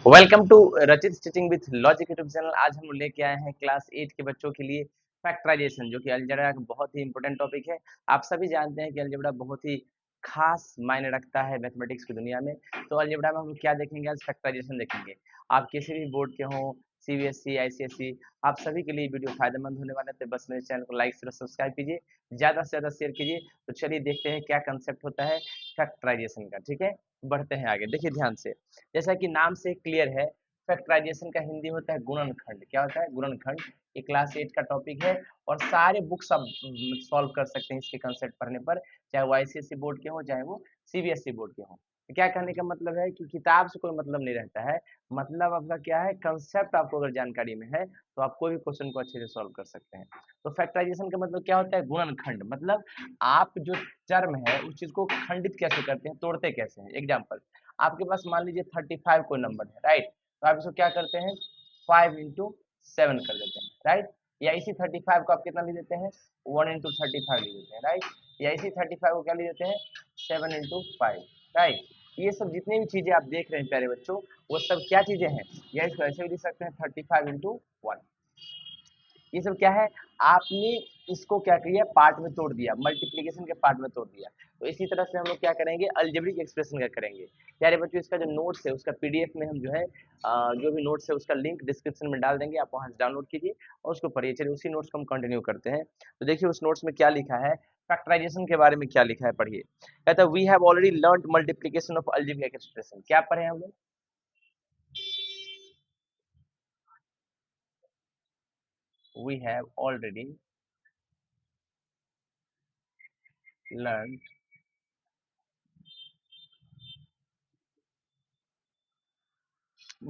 Welcome to रचित stitching with logic YouTube channel. आज हम लेके आए हैं क्लास 8 के बच्चों के लिए फैक्टराइजेशन, जो कि अलजेब्रा का बहुत ही इंपॉर्टेंट टॉपिक है। आप सभी जानते हैं कि अलजेब्रा बहुत ही खास मायने रखता है मैथमेटिक्स की दुनिया में। तो अलजेब्रा में हम लोग क्या देखेंगे? आज फैक्टराइजेशन देखेंगे। आप किसी भी बोर्ड के हों, सीबीएसई, आईसीएसई, आप सभी के लिए वीडियो फायदेमंद होने वाला है। तो बस मेरे चैनल को लाइक शेयर सब्सक्राइब कीजिए, ज़्यादा से ज़्यादा शेयर कीजिए। तो चलिए देखते हैं क्या कंसेप्ट होता है फैक्टराइजेशन का। ठीक है, बढ़ते हैं आगे। देखिए ध्यान से, जैसा कि नाम से क्लियर है, फैक्टराइजेशन का हिंदी होता है गुणनखंड। क्या होता है? गुणनखंड। ये क्लास 8 का टॉपिक है और सारे बुक्स आप सॉल्व कर सकते हैं इसके कंसेप्ट पढ़ने पर, चाहे वो आईसीएसई बोर्ड के हो चाहे वो सीबीएसई बोर्ड के हो। तो क्या कहने का मतलब है कि किताब से कोई मतलब नहीं रहता है। मतलब आपका क्या है? कंसेप्ट आपको अगर जानकारी में है तो आप कोई भी क्वेश्चन को अच्छे से सॉल्व कर सकते हैं। तो फैक्टराइजेशन का मतलब क्या होता है? गुणनखंड। मतलब आप जो टर्म है उस चीज को खंडित कैसे करते हैं, तोड़ते कैसे हैं। एग्जाम्पल, आपके पास मान लीजिए 35 कोई नंबर है, राइट? तो आप इसको क्या करते हैं? 5 into 7 कर देते हैं, राइट? या इसी 35 को आप कितना ले देते हैं? 1 into 35 ले देते हैं, राइट? या इसी 35 को क्या ले देते हैं? 7 into 5, राइट? ये सब जितनी भी चीजें आप देख रहे हैं प्यारे बच्चों, वो सब क्या चीजें हैं? या इसको ऐसे भी लिख सकते हैं 35 into 1। ये सब क्या है? आपने इसको क्या किया? पार्ट में तोड़ दिया, मल्टीप्लीकेशन के पार्ट में तोड़ दिया। तो इसी तरह से हम लोग क्या करेंगे? अलजेब्रिक एक्सप्रेशन का करेंगे। प्यारे बच्चों, इसका जो नोट्स है उसका पीडीएफ में हम जो है जो भी नोट्स है उसका लिंक डिस्क्रिप्शन में डाल देंगे, आप वहां से डाउनलोड कीजिए और उसको पढ़िए। चलिए उसी नोट्स को हम कंटिन्यू करते हैं। तो देखिए उस नोट्स में क्या लिखा है, फैक्टराइजेशन के बारे में क्या लिखा है, पढ़िए। कहता है we have already learned multiplication of algebraic expression. क्या पढ़े हम लोग? We have already learn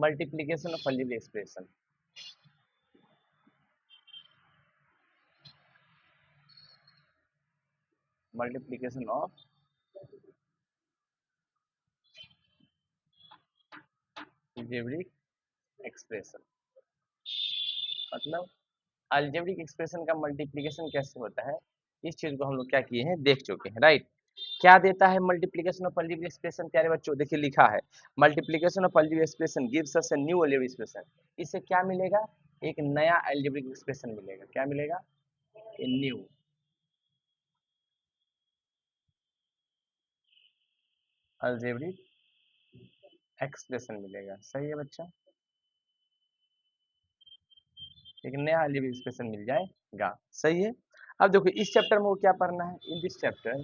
multiplication of algebraic expression. Multiplication of algebraic expression मतलब algebraic expression का मल्टीप्लिकेशन कैसे होता है, इस चीज को हम लोग क्या किए हैं? देख चुके हैं, राइट? क्या देता है मल्टीप्लिकेशन ऑफ अलजेब्रिक एक्सप्रेशन? प्यारे बच्चों देखिए लिखा है, multiplication of algebraic expression gives us a new algebraic expression. इससे क्या मिलेगा? एक नया अलजेब्रिक एक्सप्रेशन मिलेगा। क्या मिलेगा? ए न्यू अलजेब्रिक एक्सप्रेशन मिलेगा। सही है बच्चा, एक नया अलजेब्रिक एक्सप्रेशन मिल जाएगा। सही है। अब देखो इस चैप्टर में वो क्या पढ़ना है? In this chapter,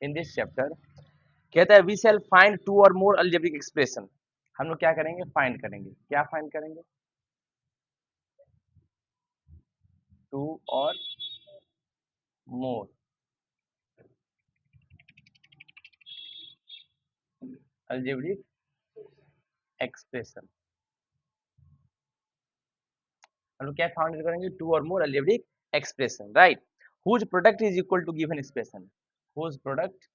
in this chapter कहता है वी शैल फाइंड टू और मोर अलजेब्रिक एक्सप्रेशन। हम लोग क्या करेंगे? फाइंड करेंगे। क्या फाइंड करेंगे? टू और मोर अलजेब्रिक एक्सप्रेशन। हम लोग क्या फाइंड करेंगे? टू और more algebraic expression, right? Whose product is equal to given expression. Whose product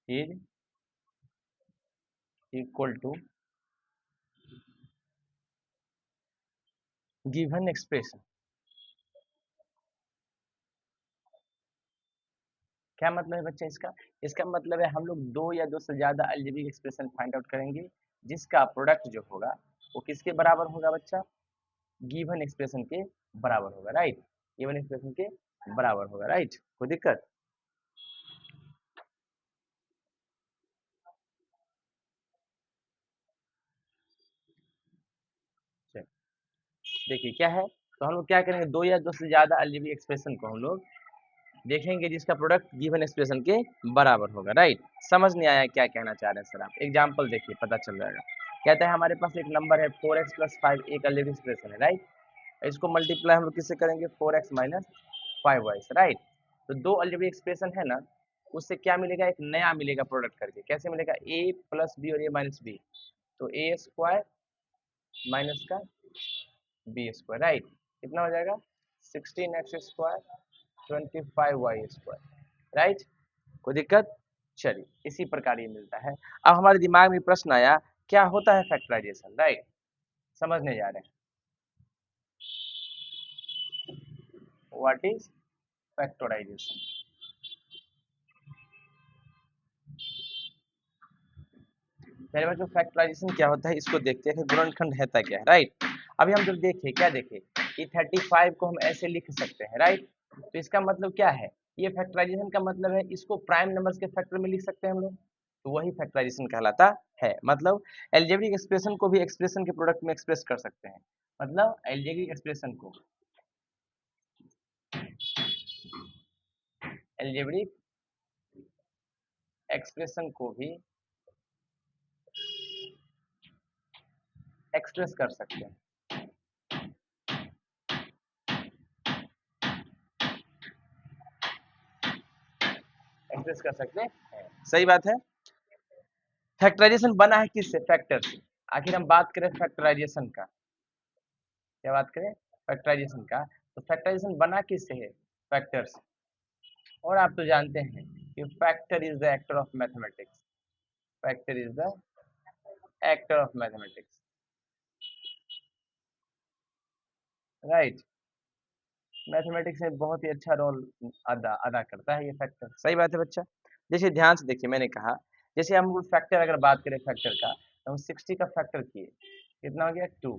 is equal to given expression. क्या मतलब है बच्चा इसका? इसका मतलब है हम लोग दो या दो से ज्यादा अलजेब्रिक एक्सप्रेशन फाइंड आउट करेंगे, जिसका प्रोडक्ट जो होगा वो किसके बराबर होगा बच्चा? गिवन एक्सप्रेशन के बराबर होगा, राइट? गिवन एक्सप्रेशन के बराबर होगा, राइट? कोई दिक्कत? देखिए क्या है, तो हम लोग क्या करेंगे? दो या दो से ज्यादा अलजेब्रिक एक्सप्रेशन को हम लोग देखेंगे जिसका प्रोडक्ट गिवन एक्सप्रेशन के बराबर होगा, राइट? समझ नहीं आया क्या कहना चाह रहे हैं सर आप? एग्जाम्पल देखिए पता चल जाएगा। कहता है हमारे पास एक नंबर है 4x+5, एक अलजेब्रिक एक्सप्रेशन है, राइट? इसको मल्टीप्लाई हम लोग किससे करेंगे? 4x - 5y से, राइट? तो दो अलजेब्रिक एक्सप्रेशन है ना, उससे क्या मिलेगा? एक नया मिलेगा प्रोडक्ट करके। कैसे मिलेगा? a+b और a-b, तो a² माइनस का b², राइट? कितना हो जाएगा? 16x², 25y², right? कोई दिक्कत? चलिए इसी प्रकार ये मिलता है। अब हमारे दिमाग में प्रश्न आया, क्या होता है फैक्टराइजेशन, राइट? समझने जा रहे हैं। What is factorization. मेरे बच्चों फैक्टराइजेशन क्या होता है इसको देखते हैं कि गुणनखंड है क्या है, राइट। अभी हम जब देखें क्या देखें कि 35 को हम ऐसे लिख सकते हैं, राइट। तो इसका मतलब क्या है, ये फैक्टराइजेशन का मतलब है इसको प्राइम नंबर्स के फैक्टर में लिख सकते हैं हम लोग, तो वही फैक्टराइजेशन कहलाता है। मतलब एल्जेब्रिक एक्सप्रेशन को भी एक्सप्रेशन के प्रोडक्ट में एक्सप्रेस कर सकते हैं, मतलब एल्जेब्रिक एक्सप्रेशन को, एल्जेब्रिक एक्सप्रेशन को भी एक्सप्रेस कर सकते हैं, एक्सप्रेस कर सकते हैं, सही बात है। फैक्टराइजेशन बना है किससे, फैक्टर से। आखिर हम बात करें फैक्टराइजेशन का, क्या बात करें फैक्टराइजेशन का, तो फैक्टराइजेशन बना किससे है, फैक्टर से। और आप तो जानते हैं कि factor is the actor of mathematics, factor is the actor of mathematics, right. Mathematics में बहुत ही अच्छा रोल अदा अदा करता है ये फैक्टर, सही बात है बच्चा। जैसे ध्यान से देखिए, मैंने कहा जैसे हम फैक्टर अगर बात करें फैक्टर का, तो हम 60 का फैक्टर किए, कितना हो गया 2,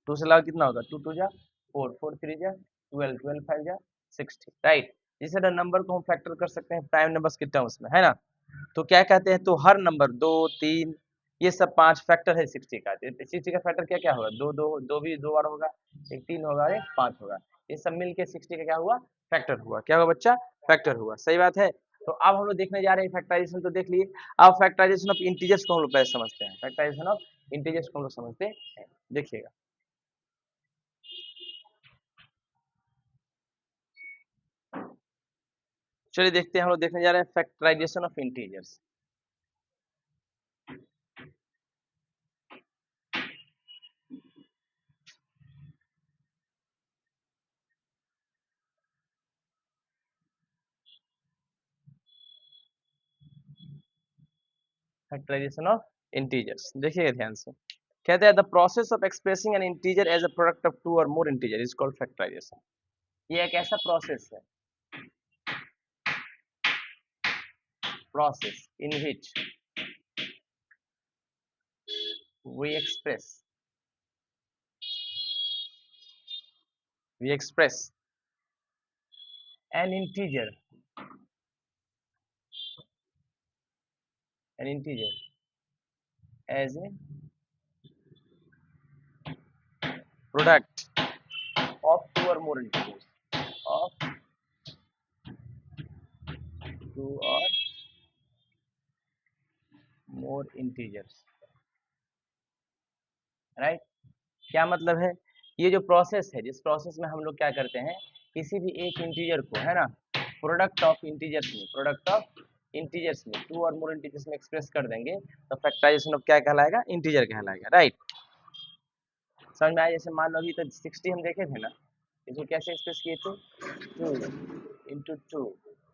2 से अलावा कितना होगा, 2 2 जा 4, 4 3 जा 12, 12 5 जा 60, राइट। इसी तरह नंबर को हम फैक्टर कर सकते हैं प्राइम नंबर्स के टर्म्स में, है ना। तो क्या कहते हैं, तो हर नंबर 2 3 ये सब 5 फैक्टर है 60 का। 60 का फैक्टर क्या क्या होगा, दो दो दो भी 2 बार होगा, एक 3 होगा और एक 5 होगा, ये सब मिलके 60 का क्या हुआ, फैक्टर हुआ। क्या हुआ बच्चा, फैक्टर हुआ, सही बात है। तो अब हम लोग देखने जा रहे हैं फैक्टराइजेशन, तो देख लिए। अब फैक्टराइजेशन ऑफ इंटीजर्स को हम लोग पहले समझते हैं, फैक्टराइजेशन ऑफ इंटीजर्स को हम लोग समझते हैं, देखिएगा। चलिए देखते हैं, हम लोग देखने जा रहे हैं factorisation of integers. Factorization of integers देखिएगा ध्यान से। कहते हैं the process of expressing an integer as a product of two और more integer is called factorization. ये एक ऐसा प्रोसेस है, process in which we express an integer, an integer as a product of two or more integers, of two or more integers, right. क्या मतलब है, ये जो प्रोसेस है, जिस प्रोसेस में हम लोग क्या करते हैं, किसी भी एक इंटीजर को, है ना, प्रोडक्ट ऑफ इंटीजर्स में, प्रोडक्ट ऑफ इंटीजर्स में, टू और मोर इंटीजर्स में एक्सप्रेस कर देंगे, तो फैक्टराइजेशन ऑफ क्या कहलाएगा, इंटीजर कहलाएगा, राइट। समझ में आया। जैसे मान लो अभी तो 60 हम देखे थे ना, इसको कैसे एक्सप्रेस किए थे, 2 into 2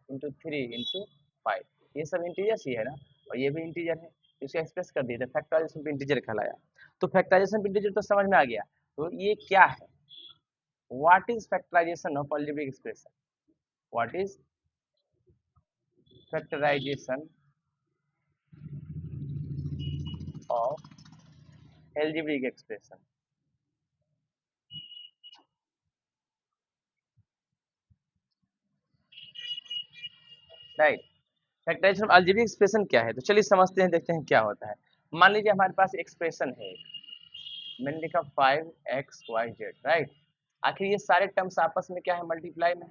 into 3 into 5, ये सब इंटीजर्स ही है ना, और ये भी इंटीजर है, इसको एक्सप्रेस कर दिए थे, फैक्टराइजेशन इंटीजर कहलाया। तो फैक्टराइजेशन इंटीजर तो समझ में आ गया, तो ये क्या है, what is factorization of algebraic expression, what is factorization of algebraic expression, right. Factorization of algebraic expression क्या है, तो चलिए समझते हैं, देखते हैं क्या होता है। मान लीजिए हमारे पास एक्सप्रेशन है, मैंने लिखा 5xyz, राइट। आखिर ये सारे टर्म्स आपस में क्या है, मल्टीप्लाई में,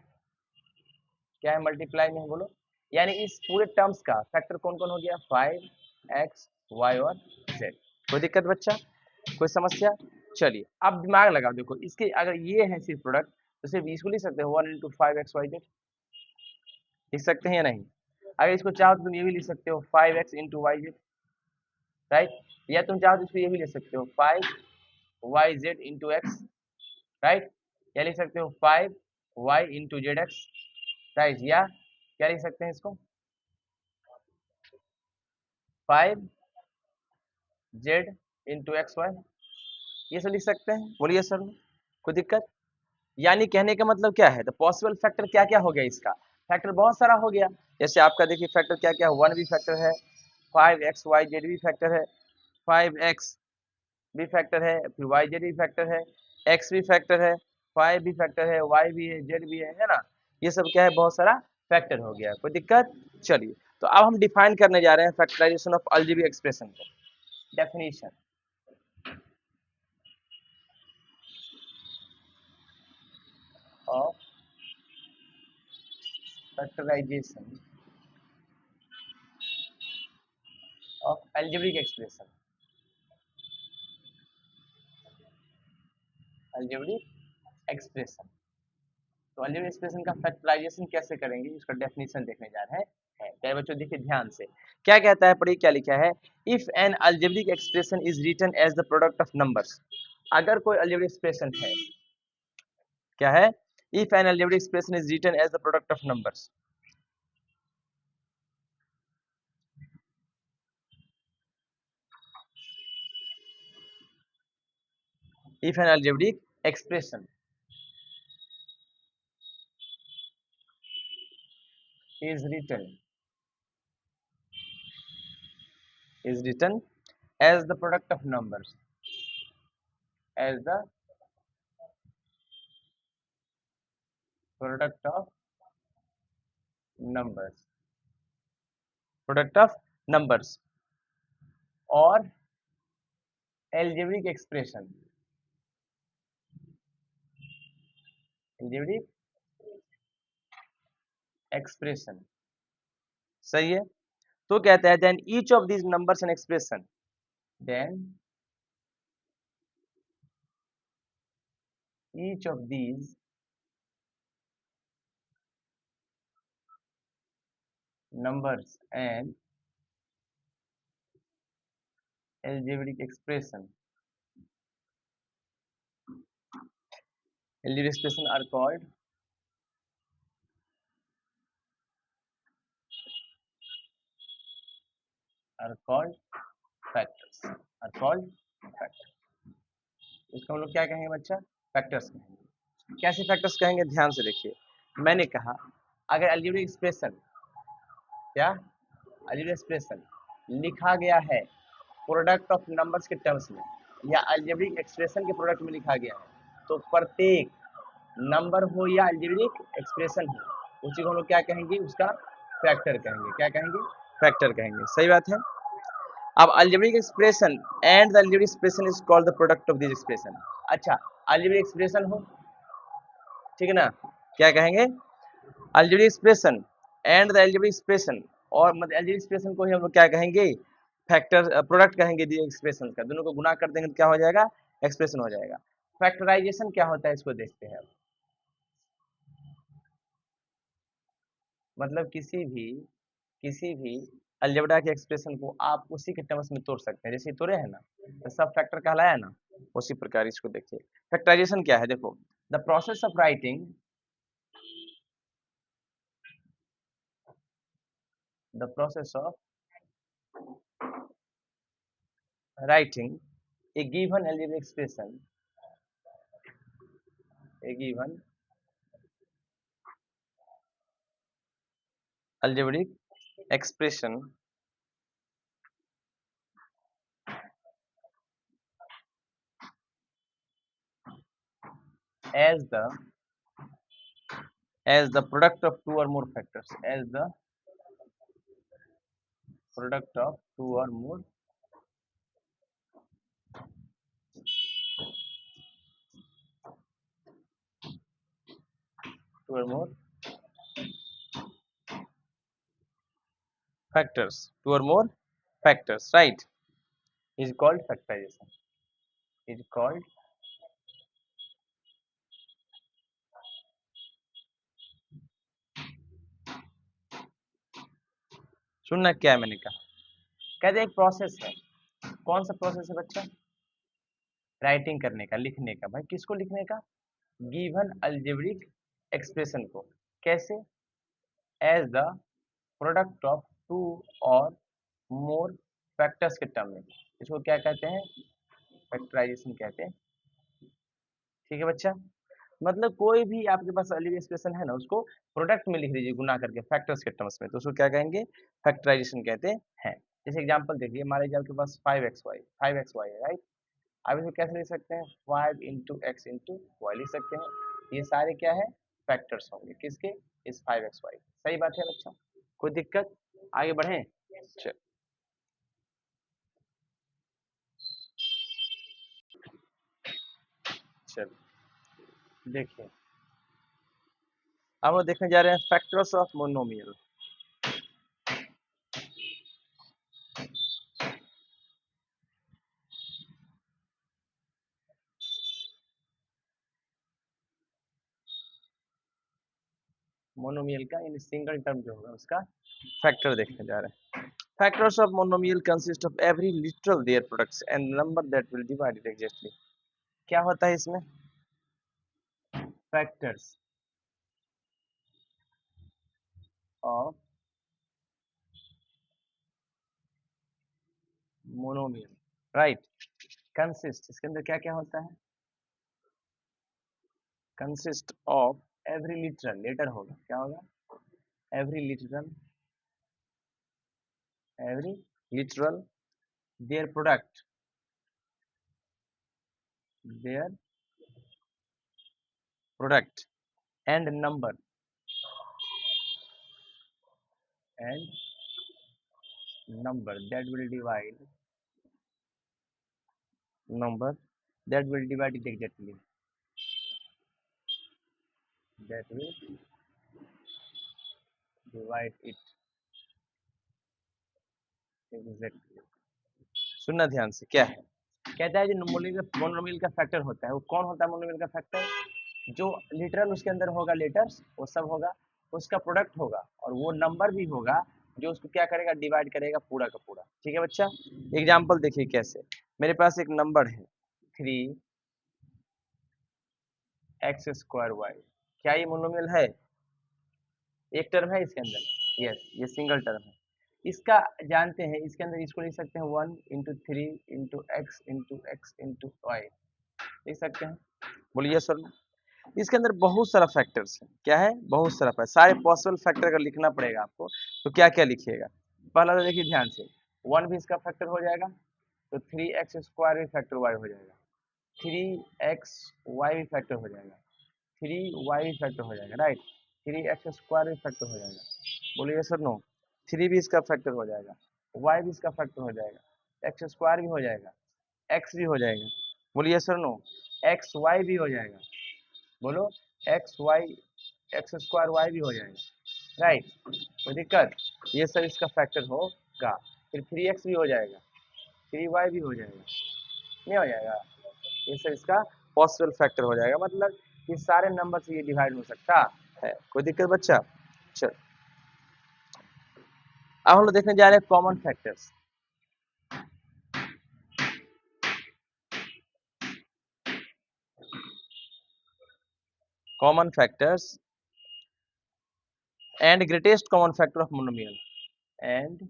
क्या है, मल्टीप्लाई में है, बोलो। यानी इस पूरे टर्म्स का फैक्टर कौन कौन हो गया, 5x y और z। कोई दिक्कत बच्चा, कोई समस्या। चलिए अब दिमाग लगाओ, देखो इसके अगर ये है सिर्फ प्रोडक्ट, तो सिर्फ इसको लिख सकते हो 1 into 5xyz, लिख सकते हैं या नहीं। अगर इसको चाहो तो तुम ये भी लिख सकते हो 5x into yz, राइट। या तुम चाहो तो इसको ये भी लिख सकते हो 5yz into x, राइट। या लिख सकते हो 5y into zx, राइट। या क्या लिख सकते हैं इसको 5z into xy, ये सब लिख सकते हैं, बोलिए सर, कोई दिक्कत। यानी कहने का मतलब क्या है, तो पॉसिबल फैक्टर क्या क्या हो गया इसका, फैक्टर बहुत सारा हो गया। जैसे आपका देखिए फैक्टर क्या क्या, 1 भी फैक्टर है, 5xyz भी फैक्टर है, 5x भी फैक्टर है, फिर yz भी फैक्टर है, x भी फैक्टर है, 5 भी फैक्टर है, y भी है, z भी है ना। ये सब क्या है, बहुत सारा फैक्टर हो गया, कोई दिक्कत। चलिए, तो अब हम डिफाइन करने जा रहे हैं फैक्टराइजेशन ऑफ अलजेब्रिक एक्सप्रेशन को। Definition of factorization of algebraic expression, algebraic expression. तो अलजेब्रिक एक्सप्रेशन का फैक्टराइजेशन कैसे करेंगे, इसका डेफिनेशन देखने जा रहे हैं। क्या बच्चों देखिए ध्यान से, क्या कहता है, पढ़िए क्या लिखा है। If an algebraic expression is written as the product of numbers, अगर कोई अलजेब्रिक एक्सप्रेशन है, क्या है, if an algebraic expression is written as the product of numbers, if an algebraic expression is written as the product of numbers, as the product of numbers, product of numbers, or algebraic expression, algebraic expression, सही है। तो कहता है then each of these numbers and expression, then each of these numbers and algebraic expression, algebraic expression are called factors, are called factors। इसको हम लोग क्या कहेंगे बच्चा, फैक्टर्स कहेंगे। कैसे फैक्टर्स कहेंगे, ध्यान से देखिए। मैंने कहा अगर अलजेब्रिक एक्सप्रेशन, क्या अलजेब्रिक एक्सप्रेशन लिखा गया है प्रोडक्ट ऑफ नंबर्स के टर्म्स में, या अलजेब्रिक एक्सप्रेशन के प्रोडक्ट में लिखा गया है, तो प्रत्येक नंबर हो या अलजेब्रिक एक्सप्रेशन हो, उसी को हम लोग क्या कहेंगे, उसका फैक्टर कहेंगे। क्या कहेंगे, फैक्टर कहेंगे, सही बात है। अब algebraic expression and the algebraic expression is called the product of this expression. अच्छा, अलजेब्रिक एक्सप्रेशन हो, ठीक है ना, क्या कहेंगे, algebraic expression and the algebraic expression, और मतलब अलजेब्रिक एक्सप्रेशन को ही हम लोग क्या कहेंगे, फैक्टर प्रोडक्ट कहेंगे दिए एक्सप्रेशन का, दोनों को गुना कर देंगे तो क्या हो जाएगा, एक्सप्रेशन हो जाएगा। फैक्टराइजेशन क्या होता है, इसको देखते हैं। मतलब किसी भी अलजेब्रा के एक्सप्रेशन को आप उसी के टर्म्स में तोड़ सकते हैं, जैसे तोड़े हैं ना, तो सब फैक्टर कहलाया ना, उसी प्रकार इसको देखिए। फैक्टराइजेशन क्या है, देखो, the process of writing, the process of writing a given algebraic expression, a given algebraic expression as the product of two or more factors, as the product of two or more factors, two or more factors, right, is called factorization, is called, सुनना क्या है मैंने कहा, कहते हैं एक process है। कौन सा प्रोसेस है बच्चा, राइटिंग करने का, लिखने का। भाई किसको लिखने का, गिवन अलजेब्रिक एक्सप्रेशन को, कैसे, as the product of two और मोर फैक्टर्स के टर्म में, इसको क्या कहते हैं, फैक्टराइजेशन कहते हैं। ठीक है बच्चा, मतलब कोई भी आपके पास वाली एक्सप्रेशन है ना, उसको प्रोडक्ट में लिख दीजिए गुना करके फैक्टर्स के टर्म्स में, तो उसको क्या कहेंगे, फैक्टराइजेशन कहते हैं। जैसे एग्जांपल देखिए, मान लीजिए आपके पास 5xy है, राइट। अब इसे कैसे लिख सकते हैं, 5 इंटू एक्स इंटू वाई लिख सकते हैं। ये सारे क्या है, फैक्टर्स होंगे किसके, इस 5xy। सही बात है बच्चों, कोई दिक्कत, आगे बढ़े। चल चल देखिए, अब वो देखने जा रहे हैं फैक्टर्स ऑफ मोनोमियल। मोनोमियल का इन सिंगल टर्म जो होगा उसका फैक्टर देखने जा रहे हैं। Factors of monomial consist of every literal their products and number that will divide it exactly. क्या होता है इसमें, factors of monomial, right. Consist, इसके अंदर क्या क्या होता है, consist of every literal, letter होगा, क्या होगा, every literal, every literal their product, their product and number, and number that will divide, number that will divide it exactly, that will divide it exactly। सुनना ध्यान से, क्या है, कहता है जो मोनोमियल का फैक्टर होता है, वो कौन होता है मोनोमियल का फैक्टर, जो लिटरल उसके अंदर होगा, लेटर्स वो सब होगा, उसका प्रोडक्ट होगा, और वो नंबर भी होगा जो उसको क्या करेगा, डिवाइड करेगा पूरा का पूरा। ठीक है बच्चा, एग्जाम्पल देखिए कैसे, मेरे पास एक नंबर है 3x² y, क्या ये मोनोमियल है, एक टर्म है इसके अंदर, यस ये सिंगल टर्म है। इसका जानते हैं, इसके अंदर इसको लिख सकते हैं 1 into 3 into x into y, लिख सकते हैं, बोलिए सर। इसके अंदर बहुत सारा फैक्टर्स है, क्या है, बहुत सारा है, सारे पॉसिबल फैक्टर अगर लिखना पड़ेगा आपको तो क्या क्या लिखिएगा। पहला तो देखिए ध्यान से, 1 भी इसका फैक्टर हो जाएगा, तो 3x² भी फैक्टर वाई हो जाएगा, 3xy भी फैक्टर हो जाएगा, 3y भी फैक्टर हो जाएगा, राइट। 3x² भी फैक्टर हो जाएगा, बोलिए सर नो। 3 भी इसका फैक्टर हो जाएगा, y भी इसका फैक्टर हो जाएगा, x² भी हो जाएगा, x भी हो जाएगा, बोलिए सर नो। xy भी हो जाएगा, बोलो, x² y भी हो जाएगा, राइट। कोई दिक्कत, ये सब इसका फैक्टर होगा। फिर 3x भी हो जाएगा, 3y भी हो जाएगा, नहीं हो जाएगा, ये सब इसका पॉसिबल फैक्टर हो जाएगा, मतलब ये सारे नंबर से ये डिवाइड हो सकता है। कोई दिक्कत बच्चा, चल अब हम लोग देखने जा रहे हैं common factors. Common factors and greatest common factor of monomial, and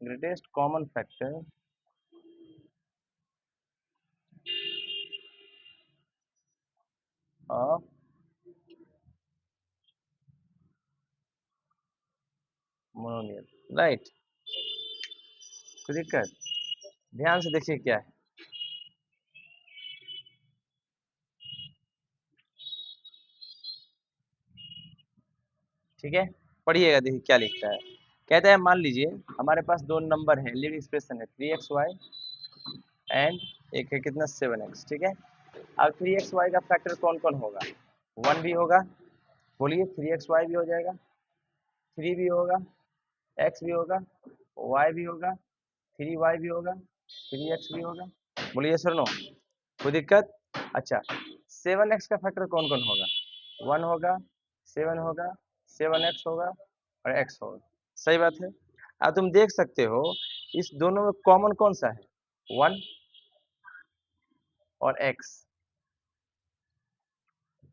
greatest common factor of monomial, right. कोई दिक्कत, ध्यान से देखिए क्या है, ठीक है, पढ़िएगा, देखिए क्या लिखता है। कहता है मान लीजिए हमारे पास दो नंबर है, लीड एक्सप्रेशन है 3xy एंड एक है कितना 7x, ठीक है। अब 3xy का फैक्टर कौन कौन होगा, 1 भी होगा, बोलिए 3xy भी हो जाएगा, 3 भी होगा, x भी होगा, y भी होगा, 3y भी होगा, 3x भी होगा, बोलिए सर नो। कोई दिक्कत, अच्छा 7x का फैक्टर कौन कौन होगा, 1 होगा, 7 होगा, 7x होगा और x होगा, सही बात है। अब तुम देख सकते हो इस दोनों में कॉमन कौन सा है, 1 और x,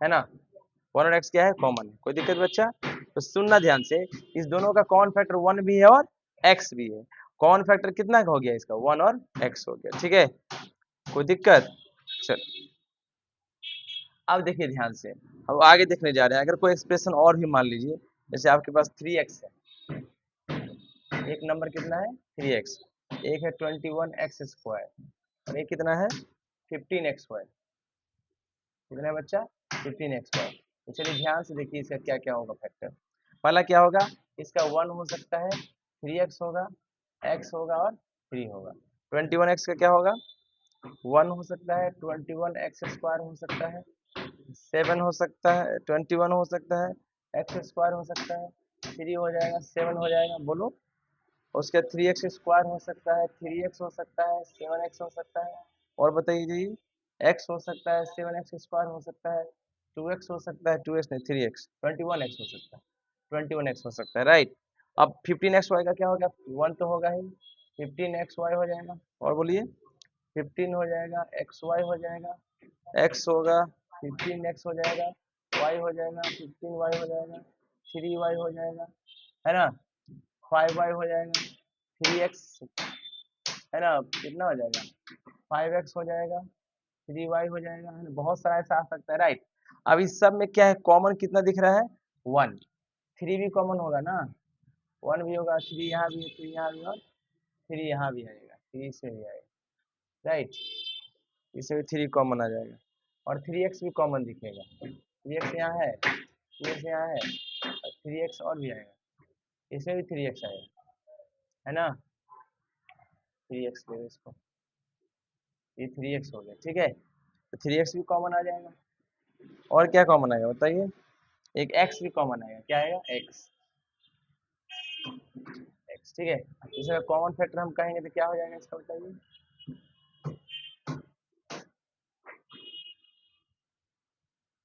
है ना, 1 और x क्या है, कॉमन है। कोई दिक्कत बच्चा, तो सुनना ध्यान से, इस दोनों का कॉमन फैक्टर 1 भी है और x भी है, कॉमन फैक्टर कितना का हो गया इसका, 1 और x हो गया, ठीक है। कोई दिक्कत? चल, अब देखिए ध्यान से, अब आगे देखने जा रहे हैं। अगर कोई एक्सप्रेशन और भी मान लीजिए, जैसे आपके पास 3x है, एक नंबर कितना है 3x, एक है 21x² और एक कितना है 15x²। कितना है बच्चा 15x²। तो चलिए ध्यान से देखिए इसका क्या क्या होगा फैक्टर। पहला क्या होगा, इसका 1 हो सकता है, 3x होगा, x होगा और 3 होगा। 21x का क्या होगा, 1 हो सकता है, 21x² हो सकता है, 7 हो सकता है, 21 हो सकता है, x² हो सकता है, 3 हो जाएगा, 7 हो जाएगा, बोलो। उसके 3x² हो सकता है, 3x हो सकता है, 7x हो सकता है, और बताइए जी, x हो सकता है, 7x² हो सकता है, 2x हो सकता है, 2x नहीं 3x, 21x हो सकता है, 21x हो सकता है, राइट। अब 15xy का क्या हो गया, 1 तो होगा ही, 15xy हो जाएगा, और बोलिए 15 हो जाएगा, xy हो जाएगा, x होगा, 15x हो जाएगा, y हो जाएगा, 15y हो जाएगा, 3y हो जाएगा, है ना, 5y हो जाएगा, 3x है ना, कितना हो जाएगा, 5x हो जाएगा, 3y हो जाएगा, है ना, बहुत सारा ऐसा आ सकता है, राइट। अब इस सब में क्या है, कॉमन कितना दिख रहा है, 1। 3 भी कॉमन होगा ना, 1 भी होगा, 3 यहाँ भी है, 3 यहाँ भी, और 3 यहाँ भी आएगा, 3 से भी आएगा, राइट। इससे भी 3 कॉमन आ जाएगा, और 3x भी कॉमन दिखेगा, 3x यहाँ है, 3x यहाँ है, और 3x और भी आएगा, इसमें भी 3x आएगा, है ना, 3x ले इसको, ये 3x हो गया, ठीक है। तो 3x भी कॉमन आ जाएगा, और क्या कॉमन आएगा बताइए, एक x भी कॉमन आएगा, क्या आएगा x, x, ठीक है। इसका कॉमन फैक्टर हम कहेंगे तो क्या हो जाएगा इसका बताइए,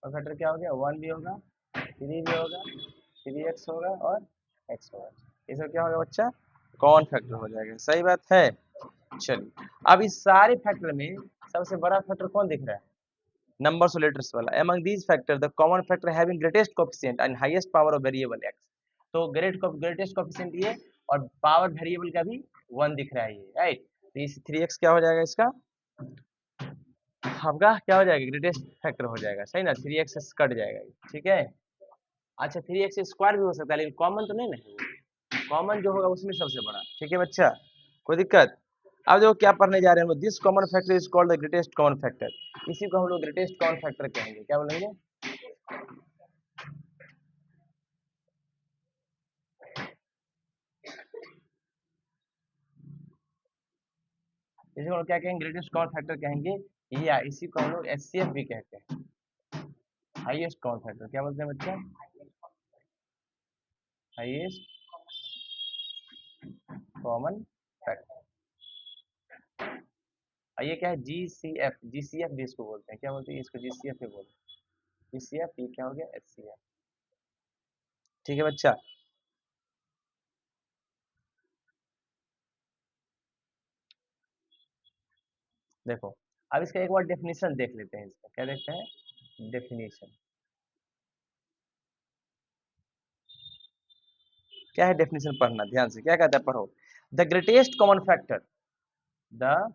और फैक्टर क्या हो गया, 1 भी होगा, 3 भी होगा, 3x होगा और x होगा, इसका क्या होगा बच्चा, कॉमन फैक्टर हो जाएगा, सही बात है। चलिए, अब इस सारे फैक्टर में सबसे बड़ा फैक्टर कौन दिख रहा है, numbers or letters वाला। among these factors the common factor having greatest coefficient and highest power of variable x, तो greatest coefficient ये, और पावर वेरिएबल का भी 1 दिख रहा है ये, राइट। तो इस 3x क्या हो जाएगा इसका, आपका क्या हो जाएगा, ग्रेटेस्ट फैक्टर हो जाएगा, सही ना, 3x से कट जाएगा ये, ठीक है। अच्छा 3x² भी हो सकता है, लेकिन कॉमन तो नहीं ना, कॉमन जो होगा उसमें सबसे बड़ा, ठीक है बच्चा, कोई दिक्कत। अब देखो क्या पढ़ने जा रहे हैं हम लोग, this common factor is called the greatest common factor, इसी को हम लोग ग्रेटेस्ट कॉमन फैक्टर कहेंगे, क्या बोलेंगे, इसी को क्या कहेंगे, ग्रेटेस्ट कॉमन फैक्टर कहेंगे, या इसी को हम लोग एचसीएफ भी कहते हैं, हाईएस्ट कॉमन फैक्टर, क्या बोलते हैं बच्चा, हाईएस्ट कॉमन फैक्टर। ये क्या है, जीसीएफ, जीसीएफ भी इसको बोलते हैं, क्या बोलते हैं इसको, जीसीएफ भी बोलते हैं, जीसीएफ, ये क्या हो गया एचसीएफ, ठीक है बच्चा। देखो अब इसका एक बार डेफिनेशन देख लेते हैं, इसका क्या देखते हैं, डेफिनेशन क्या है, डेफिनेशन पढ़ना ध्यान से, क्या कहता है पढ़ो, the greatest common factor, the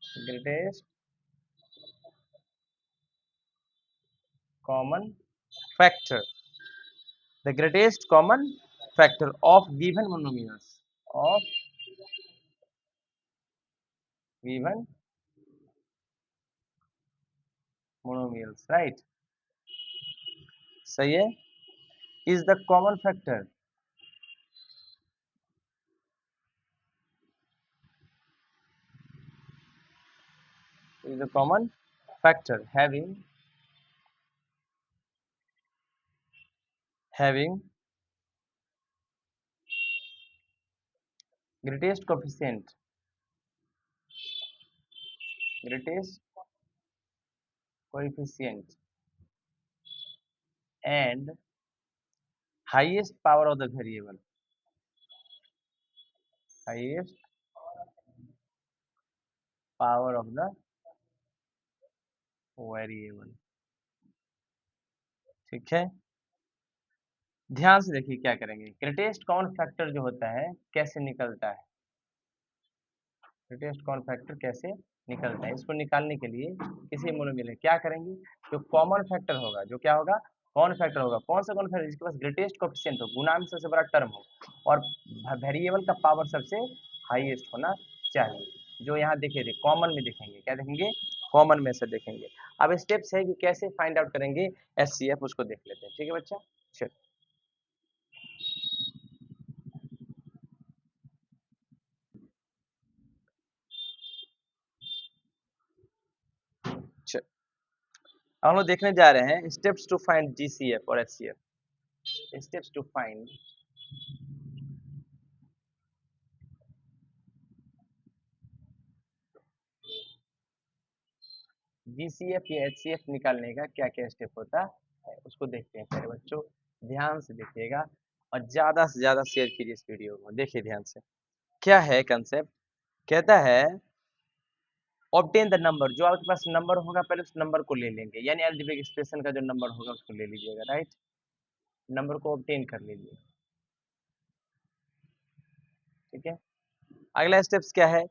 greatest common factor, the greatest common factor of given monomials, of given monomials, right, सही है, is the common factor, is the common factor having greatest coefficient, greatest coefficient and highest power of the variable, highest power of the variable, ठीक है। ध्यान से देखिए क्या करेंगे, greatest common factor जो होता है कैसे निकलता है, ग्रेटेस्ट कॉमन फैक्टर कैसे निकलता है, इसको निकालने के लिए किसी मोनोमियल में क्या करेंगे, जो कॉमन फैक्टर होगा, जो क्या होगा, कॉमन फैक्टर होगा, कौन सा कॉमन फैक्टर जिसके पास ग्रेटेस्ट कोएफिशिएंट हो, गुणांक सबसे बड़ा टर्म हो और वेरिएबल का पावर सबसे हाईएस्ट होना चाहिए, जो यहाँ देखे थे कॉमन में देखेंगे, क्या देखेंगे, कॉमन में से देखेंगे। अब स्टेप्स है कि कैसे फाइंड आउट करेंगे एचसीएफ, उसको देख लेते हैं, ठीक है बच्चा। चलो चलो हम लोग देखने जा रहे हैं स्टेप्स टू फाइंड जीसीएफ और HCF. Steps to find GCF या एचसीएफ निकालने का क्या क्या स्टेप होता है, उसको देखते हैं। पहले बच्चों ध्यान से देखिएगा और ज्यादा से ज्यादा शेयर कीजिए इस वीडियो को, देखिए ध्यान से क्या है कंसेप्ट। कहता है ऑब्टेन द नंबर, जो आपके पास नंबर होगा पहले उस नंबर को ले लेंगे, यानी अलजेब्रिक एक्सप्रेशन का जो नंबर होगा उसको ले लीजिएगा, राइट, नंबर को ऑब्टेन कर लीजिए, ठीक है। अगला स्टेप्स क्या है,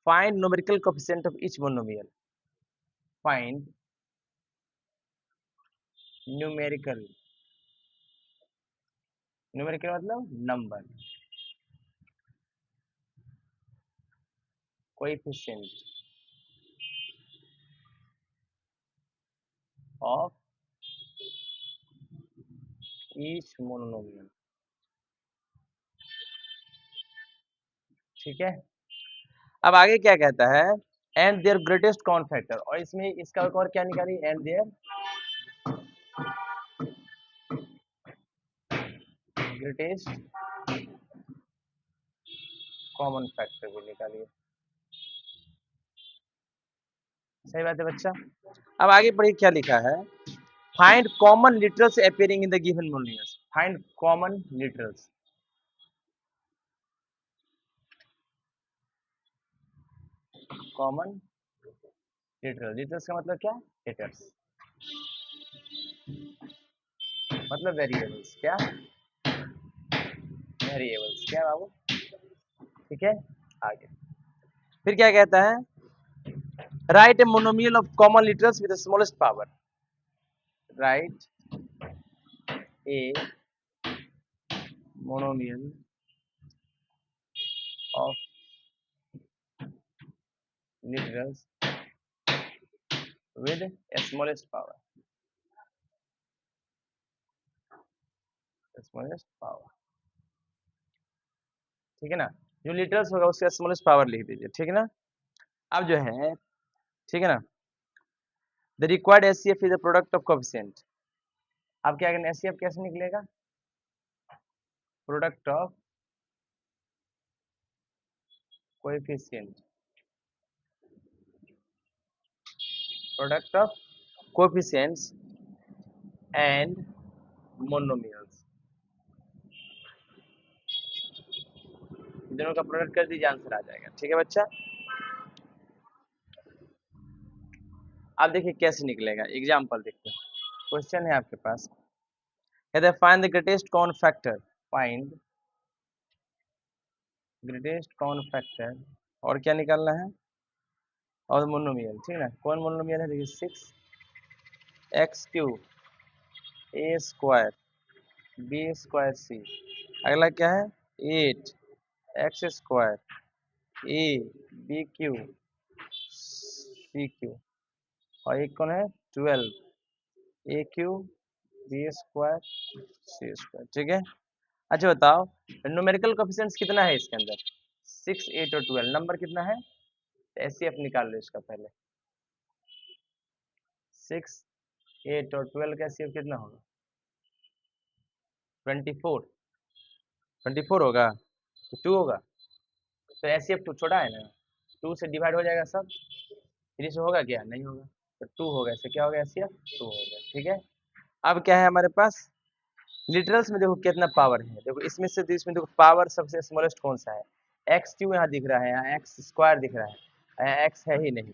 find numerical coefficient of each monomial, find numerical, numerical मतलब number, coefficient of each monomial, ठीक है। अब आगे क्या कहता है, and their greatest common factor, और इसमें इसका एक और क्या निकाली, and their greatest common factor भी निकालिए, सही बात है बच्चा। अब आगे पढ़िए क्या लिखा है, find common literals appearing in the given monomials, find common literals, common literal, literals का मतलब क्या, लेटर्स, मतलब वेरिएबल्स, क्या वेरिएबल्स, क्या बाबू, ठीक है। आगे फिर क्या कहता है, right a monomial of common literals with the smallest power, right A monomial of literals with a smallest power, smallest power, ठीक है ना, जो लिटरल्स होगा उसका स्मॉलेस्ट पावर लिख दीजिए, ठीक है ना। अब जो है, ठीक है ना, the required HCF is the product of coefficient, अब क्या करना, एचसीएफ कैसे निकलेगा, product of coefficient, product of coefficients and monomials, दोनों का प्रोडक्ट कर दीजिए, आंसर आ जाएगा, ठीक है बच्चा। अब देखिए कैसे निकलेगा, एग्जांपल देखते हैं, क्वेश्चन है आपके पास, कहते हैं find the greatest common factor, find greatest common factor, और क्या निकालना है, और मोनोमियल, ठीक है ना, कौन मोनोमियल है, देखिए 6x³ a² b² c, अगला क्या है 8x² a b³ c³ और एक कौन है 12 a³ b²c², ठीक है। अच्छा बताओ न्यूमेरिकल कोएफिशिएंट्स कितना है इसके अंदर, 6, 8 और 12, नंबर कितना है, एचसीएफ निकाल लो इसका पहले, 6, 8 और 12 का एचसीएफ कितना होगा, 24, 24 होगा, तो 2 होगा, तो एचसीएफ 2 छोटा है ना, 2 से डिवाइड हो जाएगा सब, 3 से होगा क्या, नहीं होगा, तो 2 होगा, इससे क्या होगा एचसीएफ 2 हो गया, ठीक है। अब क्या है हमारे पास, लिटरल्स में देखो कितना पावर है, देखो इसमें से, तो इसमें देखो पावर सबसे स्मॉलेस्ट कौन सा है, x³ यहाँ दिख रहा है, यहाँ x² दिख रहा है, यहाँ x है ही नहीं,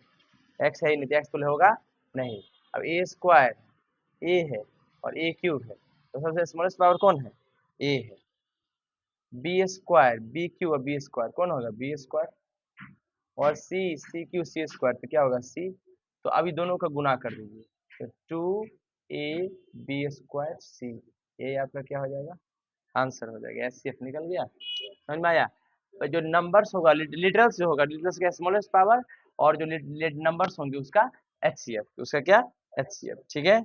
x है ही नहीं, तो x तो होगा नहीं, अब a² a है और a³ है, तो सबसे स्मॉलेस्ट पावर कौन है, ए है, बी स्क्वायर बी क्यू और बी स्क्वायर कौन होगा बी स्क्वायर, और सी क्यू सी स्क्वायर तो क्या होगा सी। तो अभी दोनों का गुना कर दीजिए, तो 2ab सी, ये आपका क्या हो जाएगा आंसर हो जाएगा, एचसीएफ निकल गया, समझ में आया। तो जो नंबर्स होगा लिटरल्स जो होगा लिटरल्स का स्मॉलेस्ट पावर, और जो नंबर्स होंगे उसका एचसीएफ, उसका क्या एचसीएफ, ठीक है।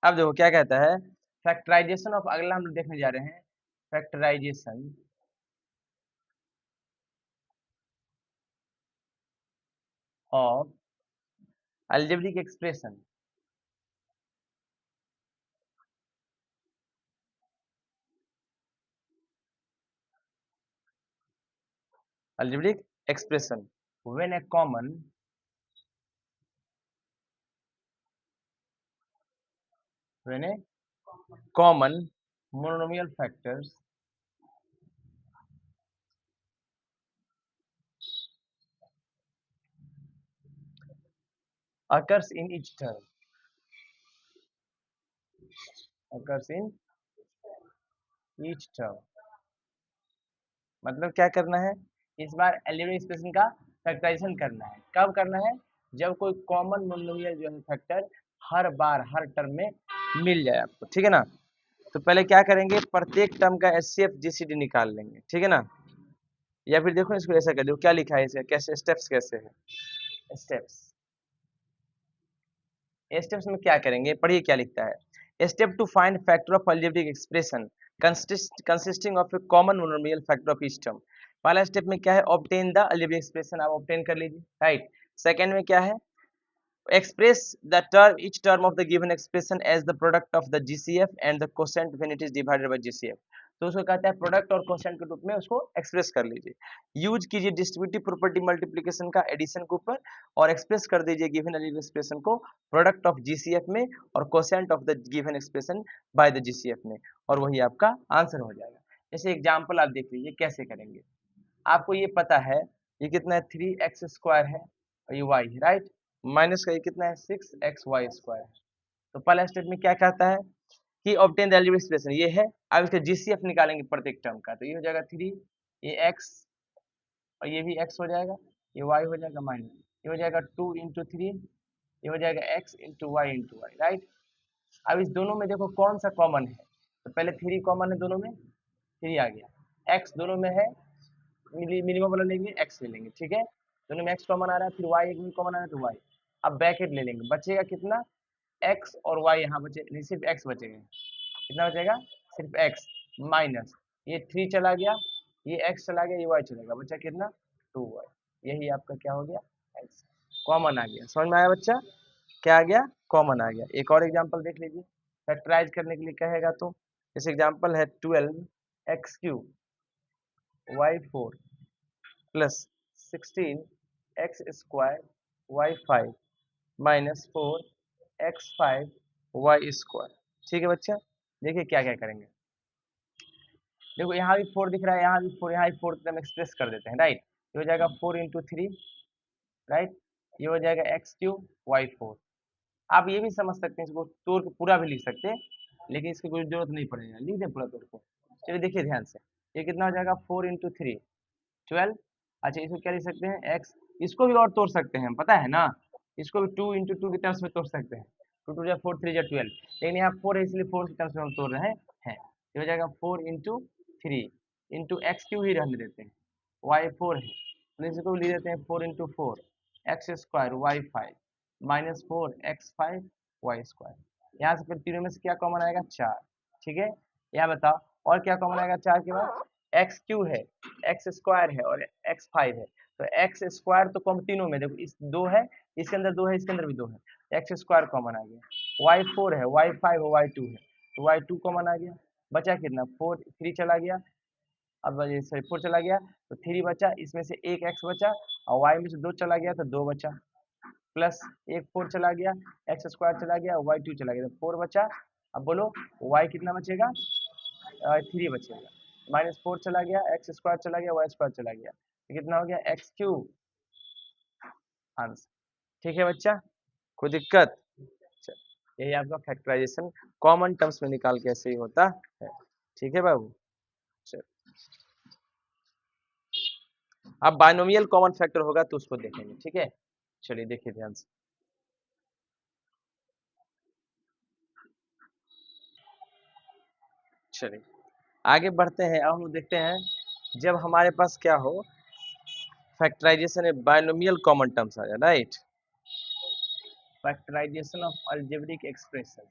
अब देखो क्या कहता है, फैक्टराइजेशन ऑफ, अगला हम लोग देखने जा रहे हैं factorisation of algebraic expression, algebraic expression when a common, when a common monomial factors occurs in each term, occurs in each term, मतलब क्या करना है, इस बार अलजेब्रिक एक्सप्रेशन का फैक्टराइजेशन करना है, कब करना है, जब कोई कॉमन मोनोमियल जो है फैक्टर हर बार हर टर्म में मिल जाए आपको, ठीक है ना। तो पहले क्या करेंगे, प्रत्येक टर्म का एचसीएफ जीसीडी निकाल लेंगे, ठीक है ना। या फिर देखो इसको ऐसा कर दो, क्या लिखा है इसका, कैसे स्टेप्स कैसे है, स्टेप्स, स्टेप्स में क्या करेंगे, पढ़िए क्या लिखता है, step to find factor of algebraic expression consisting of a common monomial factor of each term. पहला स्टेप में क्या है, ऑब्टेन द अलजेब्रिक एक्सप्रेशन, आप ऑब्टेन कर लीजिए, राइट। सेकंड में क्या है, express the term each term of the given expression as the product of the GCF and the quotient when it is divided by GCF। तो उसको कहता है प्रोडक्ट और क्वेश्चन के रूप में उसको एक्सप्रेस कर लीजिए, यूज कीजिए डिस्ट्रीब्यूटिव प्रॉपर्टी मल्टीप्लिकेशन का एडिशन के ऊपर, और एक्सप्रेस कर दीजिए गिवन एक्सप्रेशन को प्रोडक्ट ऑफ जीसीएफ में और quotient of the given expression by the GCF में, और वही आपका आंसर हो जाएगा। जैसे एग्जांपल आप देख लीजिए कैसे करेंगे, आपको ये पता है ये कितना है 3x² है और ये y है, राइट, माइनस का ये कितना है 6xy² है। तो पहला स्टेप में क्या कहता है कि ऑब्टेन द अलजेब्रिक एक्सप्रेशन, ये है, अब इसका जीसीएफ निकालेंगे प्रत्येक टर्म का, तो ये हो जाएगा 3, ये x और ये भी x हो जाएगा, ये y हो जाएगा माइनस, ये हो जाएगा 2 इंटू 3, ये हो जाएगा x into y into y, right. अब इस दोनों में देखो कौन सा कॉमन है, तो पहले 3 कॉमन है दोनों में, 3 आ गया, x दोनों में है, मिनिमम वाला लेंगे x ले लेंगे, ठीक है, दोनों में x कॉमन आ रहा है, फिर y एक में कॉमन आ रहा है तो y, अब ब्रैकेट ले लेंगे, बचेगा कितना x और y, यहाँ बचे नहीं सिर्फ x बचेगा, कितना बचेगा सिर्फ x, माइनस ये 3 चला गया, ये x चला गया, ये y चलेगा, बचा कितना 2y, यही आपका क्या हो गया x, कॉमन आ गया, समझ में आया बच्चा, क्या आ गया कॉमन आ गया। एक और एग्जांपल देख लीजिए, फैक्टराइज करने के लिए कहेगा तो, जैसे एग्जांपल है 12x³ y4 plus 16x² y5 - 4x5 y², ठीक है बच्चा। देखिए क्या क्या करेंगे, देखो यहाँ भी 4 दिख रहा है, यहाँ भी 4, यहाँ भी 4 हम एक्सप्रेस कर देते हैं, राइट। ये हो जाएगा 4 इंटू 3, राइट, ये हो जाएगा x³ y4। आप ये भी समझ सकते हैं, इसको तोड़ के पूरा भी लिख सकते हैं, लेकिन इसकी कोई जरूरत नहीं पड़ेगा, लिख दें पूरा तोड़ के। चलिए देखिए ध्यान से, ये कितना हो जाएगा 4 इंटू 3 12। अच्छा इसको क्या लिख सकते हैं x, इसको भी और तोड़ सकते हैं, पता है ना, इसको भी 2 इंटू 2 की टर्म्स में तोड़ सकते हैं, 2 2 जा 4 3 जा 12, लेकिन यहाँ 4 है इसलिए 4 की टर्म्स में हम तोड़ रहे हैं। ये हो जाएगा 4 इंटू 3 इंटू x³ ही रहने देते हैं, y4 है तो इसको भी लिख देते हैं 4 into 4 x² y5 - 4x5 y²। यहाँ से फिर तीनों में से क्या कॉमन आएगा 4, ठीक है। यहाँ बताओ और क्या कॉमन आएगा 4 के बाद, x³ है, x² है और x5 है, तो x² तो कॉमन तीनों में, देखो इस 2 है, इसके अंदर 2 है, इसके अंदर भी 2 है, x² कॉमन आ गया, y4 है, y5 और y2 है, तो y2 कॉमन आ गया, बचा कितना 4 3 चला गया, अब सॉरी 4 चला गया तो 3 बचा, इसमें से एक x बचा और y में से 2 चला गया तो 2 बचा, प्लस एक 4 चला गया, x² चला गया, y2 चला गया, तो 4 बचा। अब बोलो y कितना बचेगा, 3 बचेगा, -4 चला गया, x² चला गया, y² चला गया, तो कितना हो गया x³ आंसर, ठीक है बच्चा, कोई दिक्कत। यही आपका फैक्टराइजेशन कॉमन टर्म्स में निकाल के ऐसे ही होता है। ठीक है बाबू। चल, अब बाइनोमियल कॉमन फैक्टर होगा तो उसको देखेंगे। ठीक है, चलिए देखिए ध्यान से। चलिए आगे बढ़ते हैं। अब हम देखते हैं जब हमारे पास क्या हो, फैक्टराइजेशन में बाइनोमियल कॉमन टर्म्स आ जाए, right. Factorization of algebraic expression.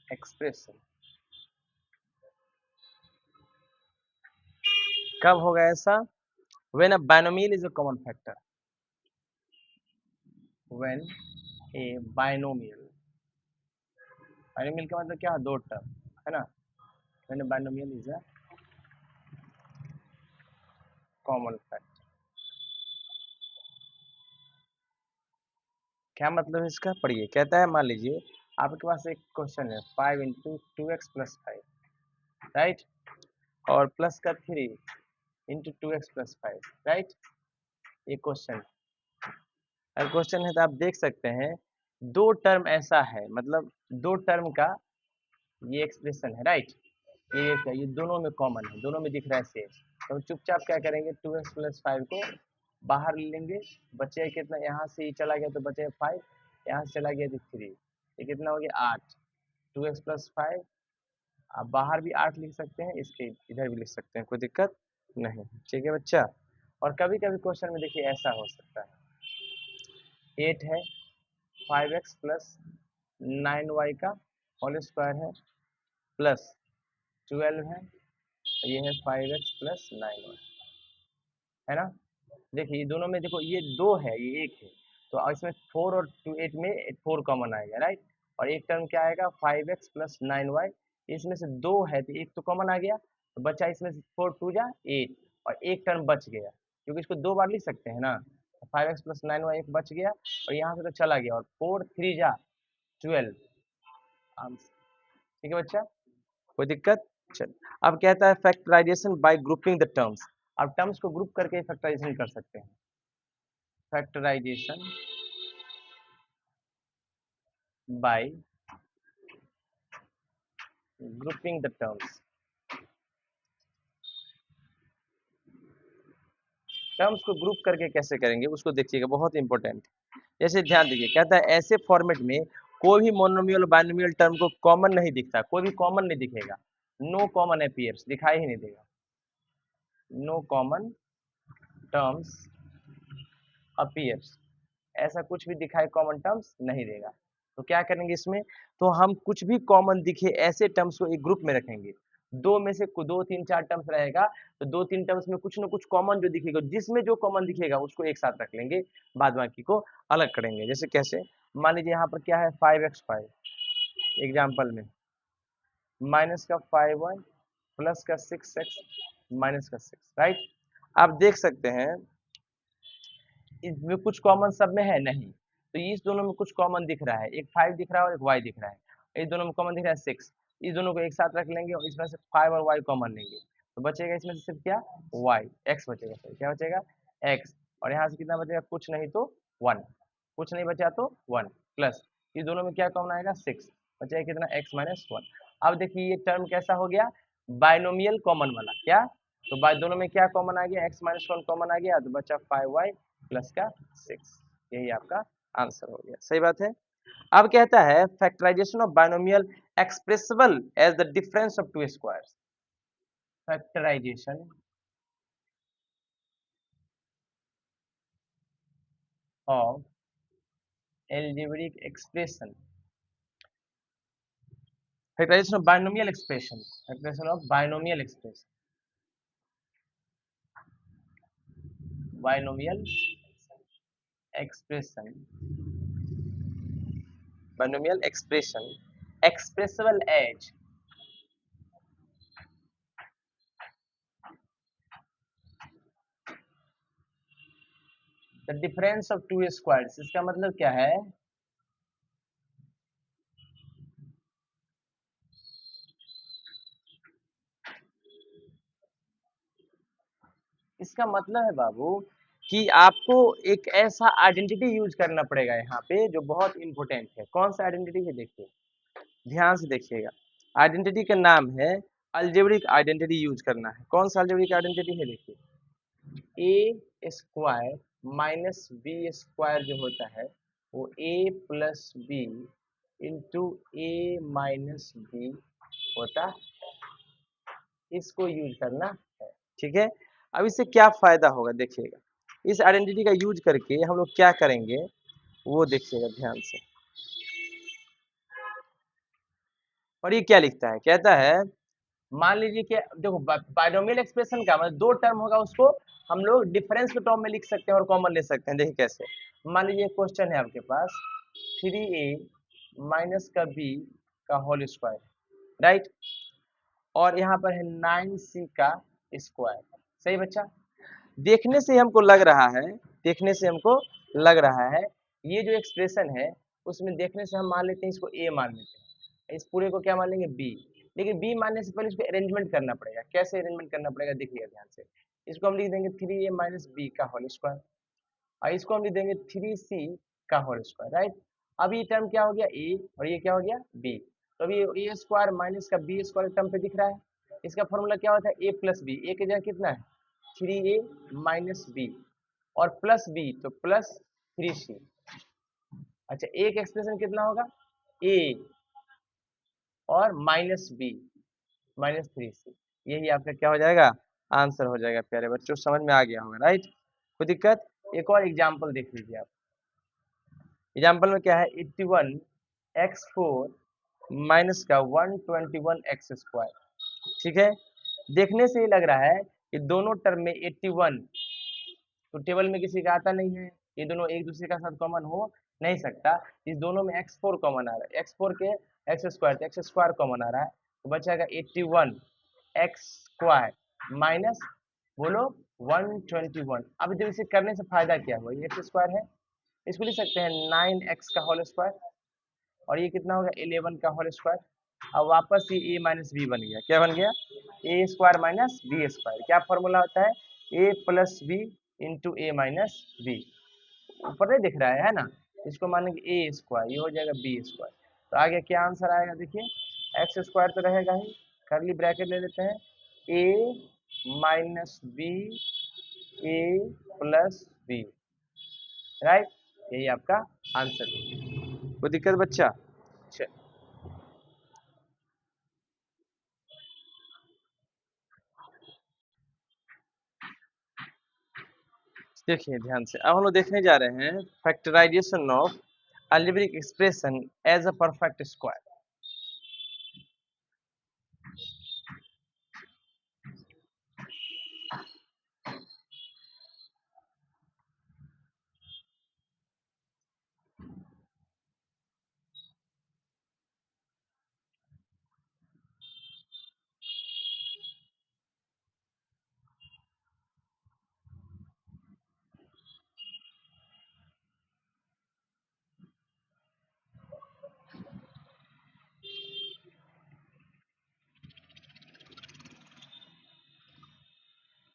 Expression कब होगा ऐसा? When a binomial is a common factor. When a binomial, binomial का मतलब क्या है? दो टर्म, है ना। When a binomial is a common factor. क्या मतलब है इसका? पढ़िए। कहता है मान लीजिए आपके पास एक क्वेश्चन है 5 इंटू 2x+5, राइट, और प्लस का 3 इंटू 2x+5, राइट। ये क्वेश्चन, अगर क्वेश्चन है तो आप देख सकते हैं दो टर्म ऐसा है, मतलब दो टर्म का ये एक्सप्रेशन है, राइट। ये दोनों में कॉमन है, दोनों में दिख रहा है सेम। तो हम चुपचाप क्या करेंगे, 2x+5 को बाहर ले लेंगे। बचे कितना? यहाँ से ही चला गया तो बचे 5, यहाँ से चला गया तो 3, ये कितना हो गया? 8। 2x+5, आप बाहर भी 8 लिख सकते हैं, इसके इधर भी लिख सकते हैं, कोई दिक्कत नहीं। ठीक है बच्चा। और कभी कभी क्वेश्चन में देखिए ऐसा हो सकता है 8 है, 5x प्लस 9y का होल स्क्वायर है, प्लस 12 है, ये है 5x प्लस 9y, है ना। देखिए ये दोनों में, देखो ये दो है, ये एक है, तो इसमें 4 और 2 8 में 4 कॉमन आएगा, राइट। और एक टर्म क्या आएगा? 5x plus 9y। इसमें से दो है तो एक तो कॉमन आ गया, तो बचा इसमें से 4 2 जा 8, और एक टर्म बच गया, क्योंकि इसको दो बार लिख सकते हैं ना। 5x प्लस 9y एक बच गया, और यहाँ से तो चला गया, और 4 3 जा 12 आंसर। ठीक है बच्चा, कोई दिक्कत? चल, अब कहता है factorization by grouping the terms. अब टर्म्स को ग्रुप करके फैक्टराइजेशन कर सकते हैं। Factorization by grouping the terms. Terms को ग्रुप करके कैसे करेंगे उसको देखिएगा, बहुत इंपॉर्टेंट। जैसे ध्यान दीजिए, कहता है ऐसे फॉर्मेट में कोई भी मोनोमियल और बाइनोमियल टर्म को कॉमन नहीं दिखता, कोई भी कॉमन नहीं दिखेगा। नो कॉमन अपीयर्स, दिखाई ही नहीं देगा। नो कॉमन टर्म्स अपीयर्स, ऐसा कुछ भी दिखाई कॉमन टर्म्स नहीं देगा। तो क्या करेंगे इसमें? तो हम कुछ भी कॉमन दिखे ऐसे टर्म्स को एक ग्रुप में रखेंगे। दो में से दो तीन चार टर्म्स रहेगा, तो दो तीन टर्म्स में कुछ ना कुछ कॉमन जो दिखेगा, जिसमें जो कॉमन दिखेगा उसको एक साथ रख लेंगे, बाद बाकी को अलग करेंगे। जैसे कैसे? मान लीजिए यहाँ पर क्या है? 5x5 एग्जाम्पल में, माइनस का 5y प्लस का 6x माइनस का 6, राइट। आप देख सकते हैं इसमें कुछ कॉमन सब में है नहीं, तो इस दोनों में कुछ कॉमन दिख रहा है, एक 5 दिख रहा है और एक y दिख रहा है। इस दोनों में कॉमन दिख रहा है 6, इस दोनों को एक साथ रख लेंगे और इसमें से 5 और y कॉमन लेंगे, तो बचेगा इसमें से सिर्फ क्या? y, x बचेगा। सर क्या बचेगा? x। और यहाँ से कितना बचेगा? कुछ नहीं तो 1, कुछ नहीं बचा तो 1, प्लस इस दोनों में क्या कॉमन आएगा? 6, बचेगा कितना? x minus 1। अब देखिए ये टर्म कैसा हो गया? बाइनोमियल कॉमन वाला। क्या? तो दोनों में क्या कॉमन आ गया? x माइनस 1 कॉमन आ गया, तो बचा 5y प्लस का 6। यही आपका आंसर हो गया। सही बात है। अब कहता है factorisation of binomial expressible as the difference of two squares. Factorization of algebraic expression, factorization of binomial expression, factorization of binomial expression, binomial expression, binomial expression expressible as the difference of two squares। इसका मतलब क्या है? इसका मतलब है बाबू कि आपको एक ऐसा आइडेंटिटी यूज करना पड़ेगा यहाँ पे जो बहुत इंपॉर्टेंट है। कौन सा आइडेंटिटी है देखिए, ध्यान से देखिएगा। आइडेंटिटी का नाम है अलजेब्रिक आइडेंटिटी यूज करना है। कौन सा अलजेब्रिक आइडेंटिटी है देखिए, ए स्क्वायर माइनस बी स्क्वायर जो होता है वो ए plus B into a minus B होता है। इसको यूज करना है, ठीक है। अब इससे क्या फायदा होगा देखिएगा, इस आइडेंटिटी का यूज करके हम लोग क्या करेंगे वो देखिएगा ध्यान से। और ये क्या लिखता है, कहता है मान लीजिए कि देखो बाइनोमियल एक्सप्रेशन का मतलब दो टर्म होगा उसको हम लोग डिफरेंस के टर्म में लिख सकते हैं और कॉमन ले सकते हैं। देखिए कैसे, मान लीजिए क्वेश्चन है आपके पास 3a माइनस का b का होल स्क्वायर, राइट, और यहाँ पर है 9c का स्क्वायर। सही बच्चा, देखने से हमको लग रहा है, देखने से हमको लग रहा है ये जो एक्सप्रेशन है उसमें देखने से हम मान लेते हैं इसको a मान लेते हैं, इस पूरे को क्या मान लेंगे b। लेकिन b मानने से पहले इसको अरेंजमेंट करना पड़ेगा। कैसे अरेंजमेंट करना पड़ेगा देखिएगा ध्यान से। इसको हम लिख देंगे 3a माइनस बी का होल स्क्वायर और इसको हम लिख देंगे 3c का होल स्क्वायर, राइट। अब ये टर्म क्या हो गया a और ये क्या हो गया b। तो अभी ए स्क्वायर माइनस का बी स्क्वायर टर्म पे दिख रहा है। इसका फॉर्मूला क्या होता है a प्लस बी, a की जगह कितना है 3a माइनस बी और प्लस बी तो प्लस 3c। अच्छा, एक एक्सप्रेशन कितना होगा a और माइनस बी माइनस 3c, यही आपका क्या हो जाएगा आंसर हो जाएगा। प्यारे बच्चों समझ में आ गया होगा, राइट, कोई दिक्कत। एक और एग्जांपल देख लीजिए आप। एग्जांपल में क्या है 81 x4 माइनस का 121 एक्स स्क्वायर, ठीक है। देखने से ही लग रहा है कि दोनों टर्म में 81 तो टेबल में किसी का आता नहीं है, ये दोनों एक दूसरे का साथ कॉमन हो नहीं सकता। इस दोनों में x4 कॉमन आ रहा है, x4 के एक्स स्क्वायर तो एक्स स्क्वायर कॉमन आ रहा है, तो बचेगा 81 एक्स स्क्वायर माइनस बोलो 121। अब जब इसे करने से फायदा क्या हुआ, ये एक्स स्क्वायर है, इसको लिख सकते हैं 9x का होल स्क्वायर और ये कितना होगा 11 का होल स्क्वायर। अब वापस ये a माइनस बी बन गया, क्या बन गया a square minus b square. क्या फॉर्मूला होता है a plus B into a minus b. ऊपर नहीं दिख रहा है ना, इसको मानेंगे ए स्क्वायर, ये हो जाएगा बी स्क्वायर। तो आगे क्या आंसर आएगा देखिए, एक्स स्क्वायर तो रहेगा ही, करली ब्रैकेट ले लेते हैं ए माइनस बी ए प्लस बी, राइट, यही आपका आंसर है। कोई दिक्कत बच्चा। अच्छा, देखिए ध्यान से, अब हम लोग देखने जा रहे हैं factorisation of algebraic expression as a perfect square.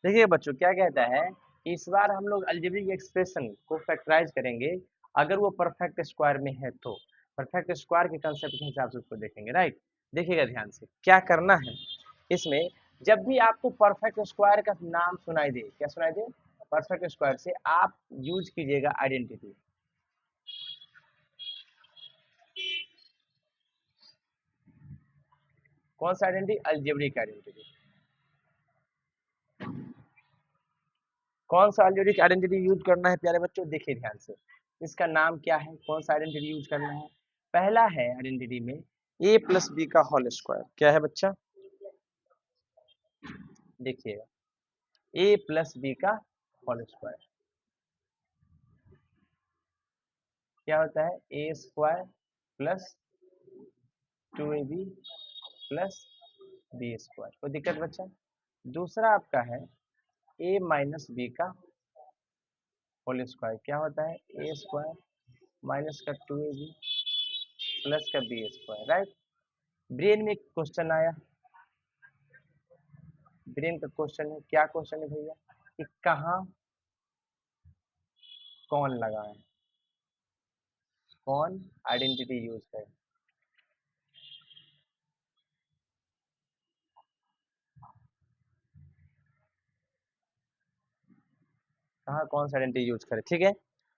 देखिए बच्चों क्या कहता है, इस बार हम लोग अलजेब्रिक एक्सप्रेशन को फैक्टराइज करेंगे अगर वो परफेक्ट स्क्वायर में है तो। परफेक्ट स्क्वायर के कंसेप्ट के हिसाब से उसको देखेंगे, राइट। देखिएगा ध्यान से क्या करना है इसमें। जब भी आपको परफेक्ट स्क्वायर का नाम सुनाई दे, क्या सुनाई दे परफेक्ट स्क्वायर से, आप यूज कीजिएगा आइडेंटिटी। कौन सा आइडेंटिटी, अलजेब्रिक आइडेंटिटी। कौन सा अलजेब्रिक आइडेंटिटी यूज करना है प्यारे बच्चों, देखिए ध्यान से। इसका नाम क्या है, कौन सा आइडेंटिटी यूज करना है। पहला है आइडेंटिटी में a प्लस बी का होल स्क्वायर, क्या है बच्चा देखिएगा, a प्लस बी का होल स्क्वायर क्या होता है a square plus 2ab plus b square. कोई दिक्कत बच्चा। दूसरा आपका है a माइनस बी का होल स्क्वायर, क्या होता है ए स्क्वायर माइनस का 2ab प्लस का बी स्क्वायर, राइट। ब्रेन में एक क्वेश्चन आया, ब्रेन का क्वेश्चन है, क्या क्वेश्चन है भैया, कि कहाँ कौन लगा है, कौन आइडेंटिटी यूज है। कहाँ कौन सा आइडेंटिटी यूज करे, ठीक है।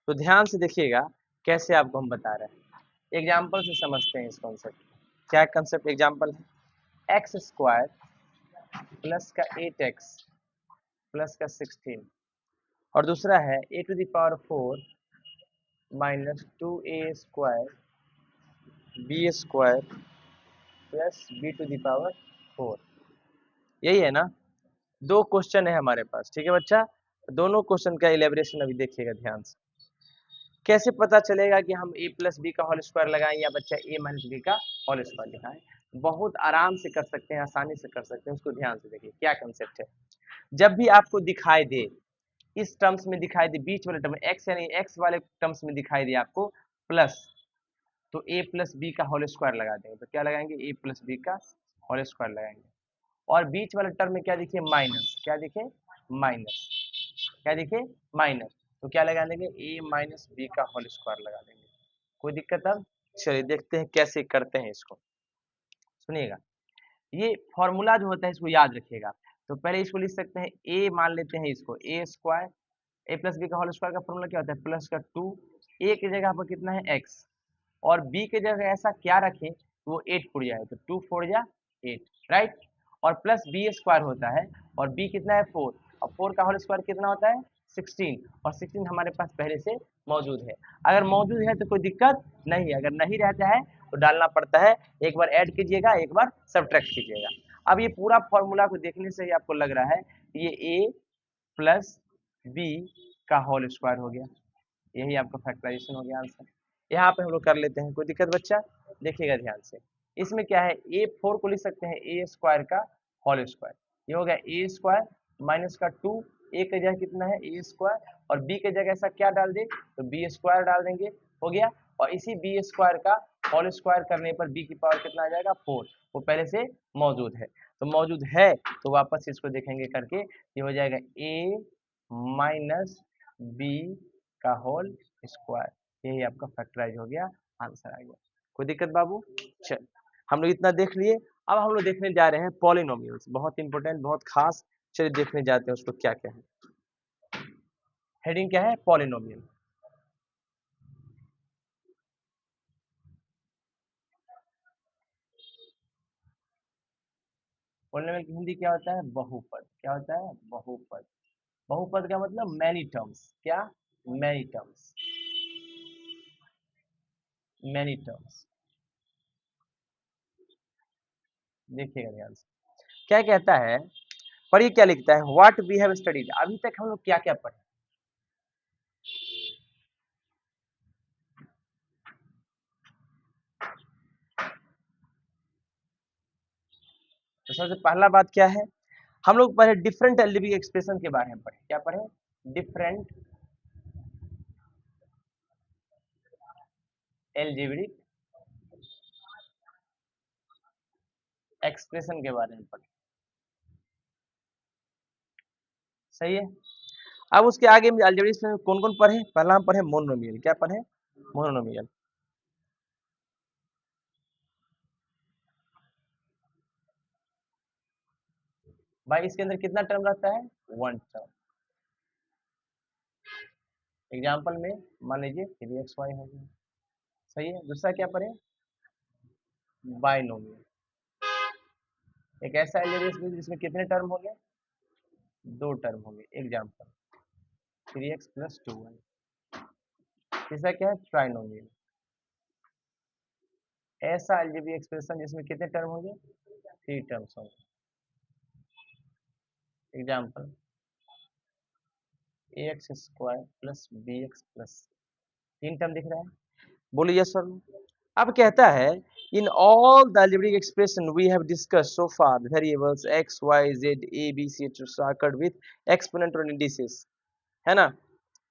तो ध्यान से देखिएगा कैसे आपको हम बता रहे हैं, एग्जाम्पल से समझते हैं इस कॉन्सेप्ट। क्या कंसेप्ट एग्जाम्पल है, एक्स स्क्वायर प्लस का 8x प्लस का 16, और दूसरा है a to the power 4 minus 2a square b square plus b to the power 4। यही है ना, दो क्वेश्चन है हमारे पास, ठीक है बच्चा। दोनों क्वेश्चन का इलेबरेशन अभी देखिएगा ध्यान से। कैसे पता चलेगा कि हम a प्लस बी का होल स्क्वायर लगाएं या बच्चा a माइनस बी का होल स्क्वायर लगाएं। बहुत आराम से कर सकते हैं, आसानी से कर सकते हैं, उसको ध्यान से देखिए क्या कंसेप्ट है। जब भी आपको दिखाई दे, इस टर्म्स में दिखाई दे, बीच वाले टर्म एक्स यानी एक्स वाले टर्म्स में दिखाई दे आपको प्लस, तो a प्लस बी का होल स्क्वायर लगा देंगे। तो क्या लगाएंगे, a प्लस बी का होल स्क्वायर लगाएंगे। और बीच वाले टर्म में क्या दिखे, माइनस, क्या दिखे, माइनस, क्या दिखे, माइनस, तो क्या लगा देंगे, a माइनस बी का होल स्क्वायर लगा देंगे। कोई दिक्कत अब, चलिए देखते हैं कैसे करते हैं इसको। सुनिएगा, ये फॉर्मूला जो होता है इसको याद रखिएगा। तो पहले इसको लिख सकते हैं, a मान लेते हैं इसको a square, a plus b का होल स्क्वायर का फॉर्मूला क्या होता है, प्लस का 2, a की जगह पर कितना है x, और b की जगह ऐसा क्या रखें वो 8 फुट जाए, तो 2 4 जा 8, राइट। और प्लस बी स्क्वायर होता है, और b कितना है 4, और 4 का होल स्क्वायर कितना होता है 16, और 16 हमारे पास पहले से मौजूद है। अगर मौजूद है तो कोई दिक्कत नहीं है, अगर नहीं रहता है तो डालना पड़ता है, एक बार ऐड कीजिएगा, एक बार सब्ट्रैक्ट कीजिएगा। अब ये पूरा फॉर्मूला को देखने से ही आपको लग रहा है ये a प्लस बी का होल स्क्वायर हो गया, यही आपका फैक्टराइजेशन हो गया आंसर। यहाँ पे हम लोग कर लेते हैं, कोई दिक्कत बच्चा, देखिएगा ध्यान से। इसमें क्या है, a4 को लिख सकते हैं a स्क्वायर का होल स्क्वायर, ये हो गया a स्क्वायर माइनस का 2, a की जगह कितना है a स्क्वायर, और b की जगह ऐसा क्या डाल दे, तो b स्क्वायर डाल देंगे, हो गया। और इसी b स्क्वायर का होल स्क्वायर करने पर b की पावर कितना आ जाएगा 4, वो पहले से मौजूद है। तो मौजूद है तो वापस इसको देखेंगे करके, ये हो जाएगा a माइनस बी का होल स्क्वायर, यही आपका फैक्टराइज हो गया, आंसर आ गया। कोई दिक्कत बाबू, चल हम लोग इतना देख लिए। अब हम लोग देखने जा रहे हैं पॉलिनोमियल्स, बहुत इंपॉर्टेंट, बहुत खास। चलिए देखने जाते हैं उसको क्या क्या है। हेडिंग क्या है, पॉलिनोमियल। पॉलिनोमियल की हिंदी क्या होता है, बहुपद। क्या होता है, बहुपद। बहुपद का मतलब मैनी टर्म्स, क्या, मैनी टर्म्स, मैनी टर्म्स। देखिएगा ध्यान से क्या कहता है, पर ये क्या लिखता है, व्हाट वी हैव स्टडीड। अभी तक हम लोग क्या क्या पढ़े, तो सबसे पहला बात क्या है, हम लोग पढ़े डिफरेंट एलजेब्रिक एक्सप्रेशन के बारे में पढ़े, क्या पढ़े, डिफरेंट एलजेब्रिक एक्सप्रेशन के बारे में पढ़े, सही है। अब उसके आगे में अलजेब्रिक में कौन कौन पढ़े, पहला हम पढ़े मोनोमियल, क्या पढ़े, मोनोमियल। भाई इसके अंदर कितना टर्म रहता है, वन टर्म। एग्जाम्पल में मान लीजिए 3xy हो गया, सही है। दूसरा क्या पढ़े, बाइनोमियल, एक ऐसा एलजेब्रिक जिसमें कितने टर्म हो गए, दो टर्म हो गए। Example 3x plus 2y। तीसरा क्या है, ट्राइनोमियल, ऐसा एलजेब्रिक एक्सप्रेशन जिसमें कितने टर्म होंगे, थ्री टर्म्स होंगे। Example ax square plus bx plus, तीन टर्म दिख रहा है, बोलिए यस सर। अब कहता है, in all the algebraic expression we have discussed so far the variables x y z a b c etc occurred with exponent और indices, है ना।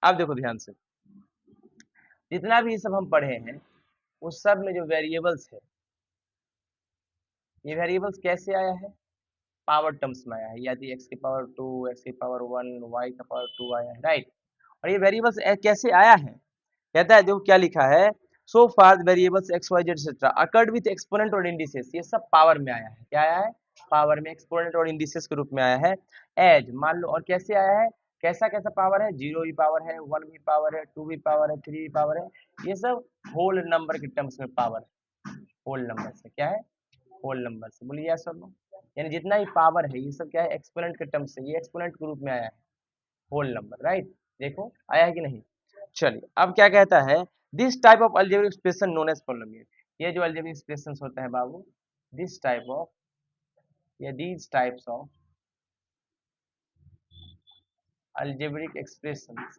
अब देखो ध्यान से, जितना भी ये सब हम पढ़े हैं उस सब में जो वेरिएबल्स है, ये वेरिएबल्स कैसे आया है, पावर टर्म्स में आया है, यदि x की पावर 2, x की पावर 1, y का पावर 2 आया है, राइट। और ये वेरिएबल्स कैसे आया है, कहता है देखो क्या लिखा है, so far variables x y z etcetera occurred with exponent और इंडिसेस, ये सब पावर में आया है, क्या आया है, पावर में, एक्सपोनेंट और इंडिसेस के रूप में आया है। एज मान लो, और कैसे आया है, कैसा कैसा पावर है, 0 भी पावर है, 1 भी पावर है, 2 भी पावर है, 3 भी पावर है, ये सब होल नंबर के टर्म्स में पावर है, होल नंबर से, क्या है, होल नंबर से, बोलिए यस और नो। यानी जितना ही पावर है ये सब क्या है, एक्सपोनेंट के टर्म्स से, ये एक्सपोनेंट के रूप में आया है, होल नंबर, राइट। देखो आया है कि नहीं। चलिए अब क्या कहता है, this type of algebraic expression known as polynomial, ये जो अलजेब्रिक एक्सप्रेशन होते हैं बाबू, दिस टाइप ऑफ या these types of algebraic expressions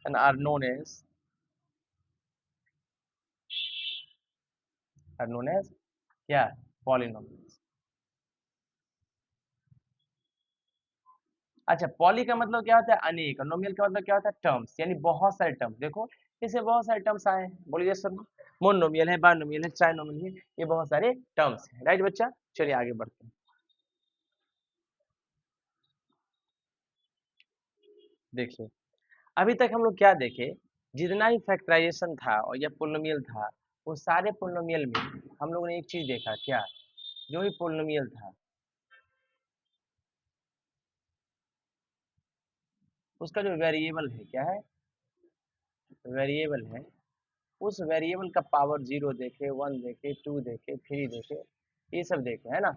and are known as क्या, पॉलिनोमियल्स। अच्छा, पॉली का मतलब क्या होता है, अनेक, और नोमियल का मतलब क्या होता है, टर्म्स, यानी बहुत सारे टर्म्स। देखो इससे बहुत सारे टर्म्स आए हैं, बोलिए सर, मोनोमियल है, बायनोमियल है, ट्राइनोमियल है, ये बहुत सारे टर्म्स हैं, राइट बच्चा। चलिए आगे बढ़ते हैं। देखिए अभी तक हम लोग क्या देखे, जितना भी फैक्टराइजेशन था और या पोलिनोमियल था, वो सारे पोलिनोमियल में हम लोगों ने एक चीज देखा, क्या, जो भी पोलिनोमियल था उसका जो वेरिएबल है, क्या है, वेरिएबल है, उस वेरिएबल का पावर 0 देखे, 1 देखे, 2 देखे, 3 देखे, ये सब देखे, है ना,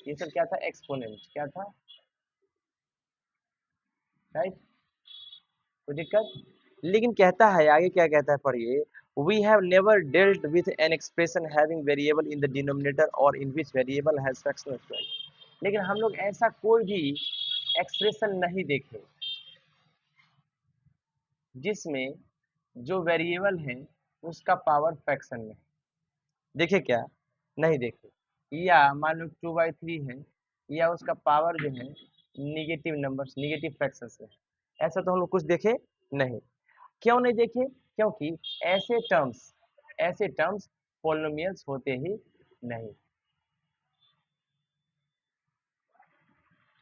ये सब क्या था, एक्सपोनेंट, क्या था, राइट, कोई दिक्कत। लेकिन कहता है आगे, क्या कहता है पढ़िए, we have never dealt with an expression having variable in the denominator or in which variable has fractional exponent. लेकिन हम लोग ऐसा कोई भी एक्सप्रेशन नहीं देखे जिसमें जो वेरिएबल है उसका पावर फ्रैक्शन में, देखे क्या, नहीं देखे। या मान लो 2/3 है, या उसका पावर जो है निगेटिव नंबर्स, निगेटिव फ्रैक्शन है, ऐसा तो हम लोग कुछ देखे नहीं। क्यों नहीं देखे, क्योंकि ऐसे टर्म्स, ऐसे टर्म्स पोलिनोमियल्स होते ही नहीं,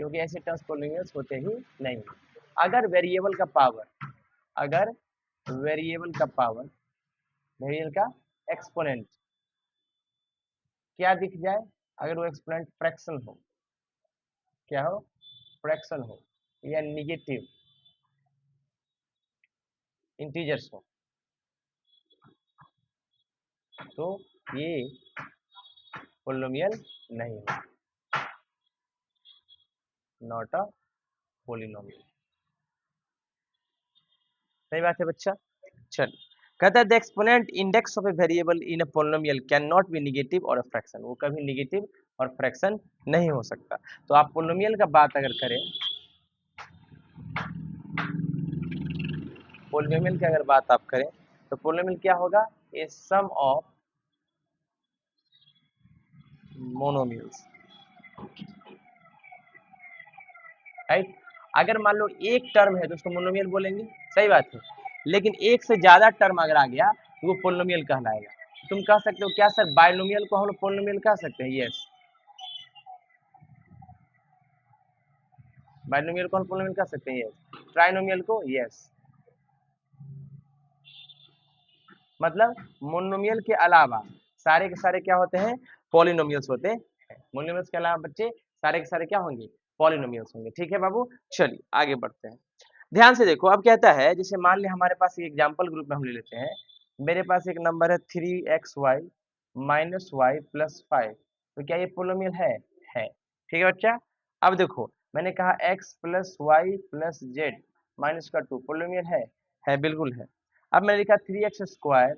क्योंकि ऐसे टर्म्स पोलिनोमियल्स होते ही नहीं। अगर वेरिएबल का पावर, अगर वेरिएबल का पावर, वेरिएबल का एक्सपोनेंट क्या दिख जाए, अगर वो एक्सपोनेंट फ्रैक्शन हो, क्या हो, फ्रैक्शन हो, या निगेटिव इंटीजर्स हो, तो ये पोलिनोमियल नहीं है, नॉट अ पोलिनोमियल। सही बात है बच्चा। चल, कहता है the exponent index of a variable in a polynomial can not be negative और अ फ्रैक्शन, वो कभी नेगेटिव और फ्रैक्शन नहीं हो सकता। तो आप पोलिनोमियल का बात अगर करें, पोलिनोमियल की अगर बात आप करें, तो पोलिनोमियल क्या होगा, ए सम ऑफ मोनोमियल्स, राइट। अगर मान लो एक टर्म है तो उसको मोनोमियल बोलेंगे, सही बात है। लेकिन एक से ज्यादा टर्म अगर आ गया तो वो पोलिनोमियल कहलाएगा। तुम कह सकते हो क्या सर, बायनोमियल को हम लोग पोलिनोमियल कह सकते हैं, यस, बायनोमियल को हम पोलिनोमियल कह सकते हैं, यस, ट्राइनोमियल को, यस। मतलब मोनोमियल के अलावा सारे के सारे क्या होते हैं, पॉलिनोमियल्स होते हैं। मोनोमियल्स के अलावा बच्चे सारे के सारे क्या होंगे, पॉलिनोमियल्स होंगे, ठीक है बाबू। चलिए आगे बढ़ते हैं। ध्यान से देखो, अब कहता है, जैसे मान लिया हमारे पास एक एग्जाम्पल ग्रुप में हम ले लेते हैं, मेरे पास एक नंबर है 3xy माइनस वाई प्लस 5, तो क्या ये पोलिनोमियल है, ठीक है बच्चा। अब देखो मैंने कहा x plus y plus z minus का 2 पोलिनोमियल है, बिल्कुल है। अब मैंने लिखा 3x²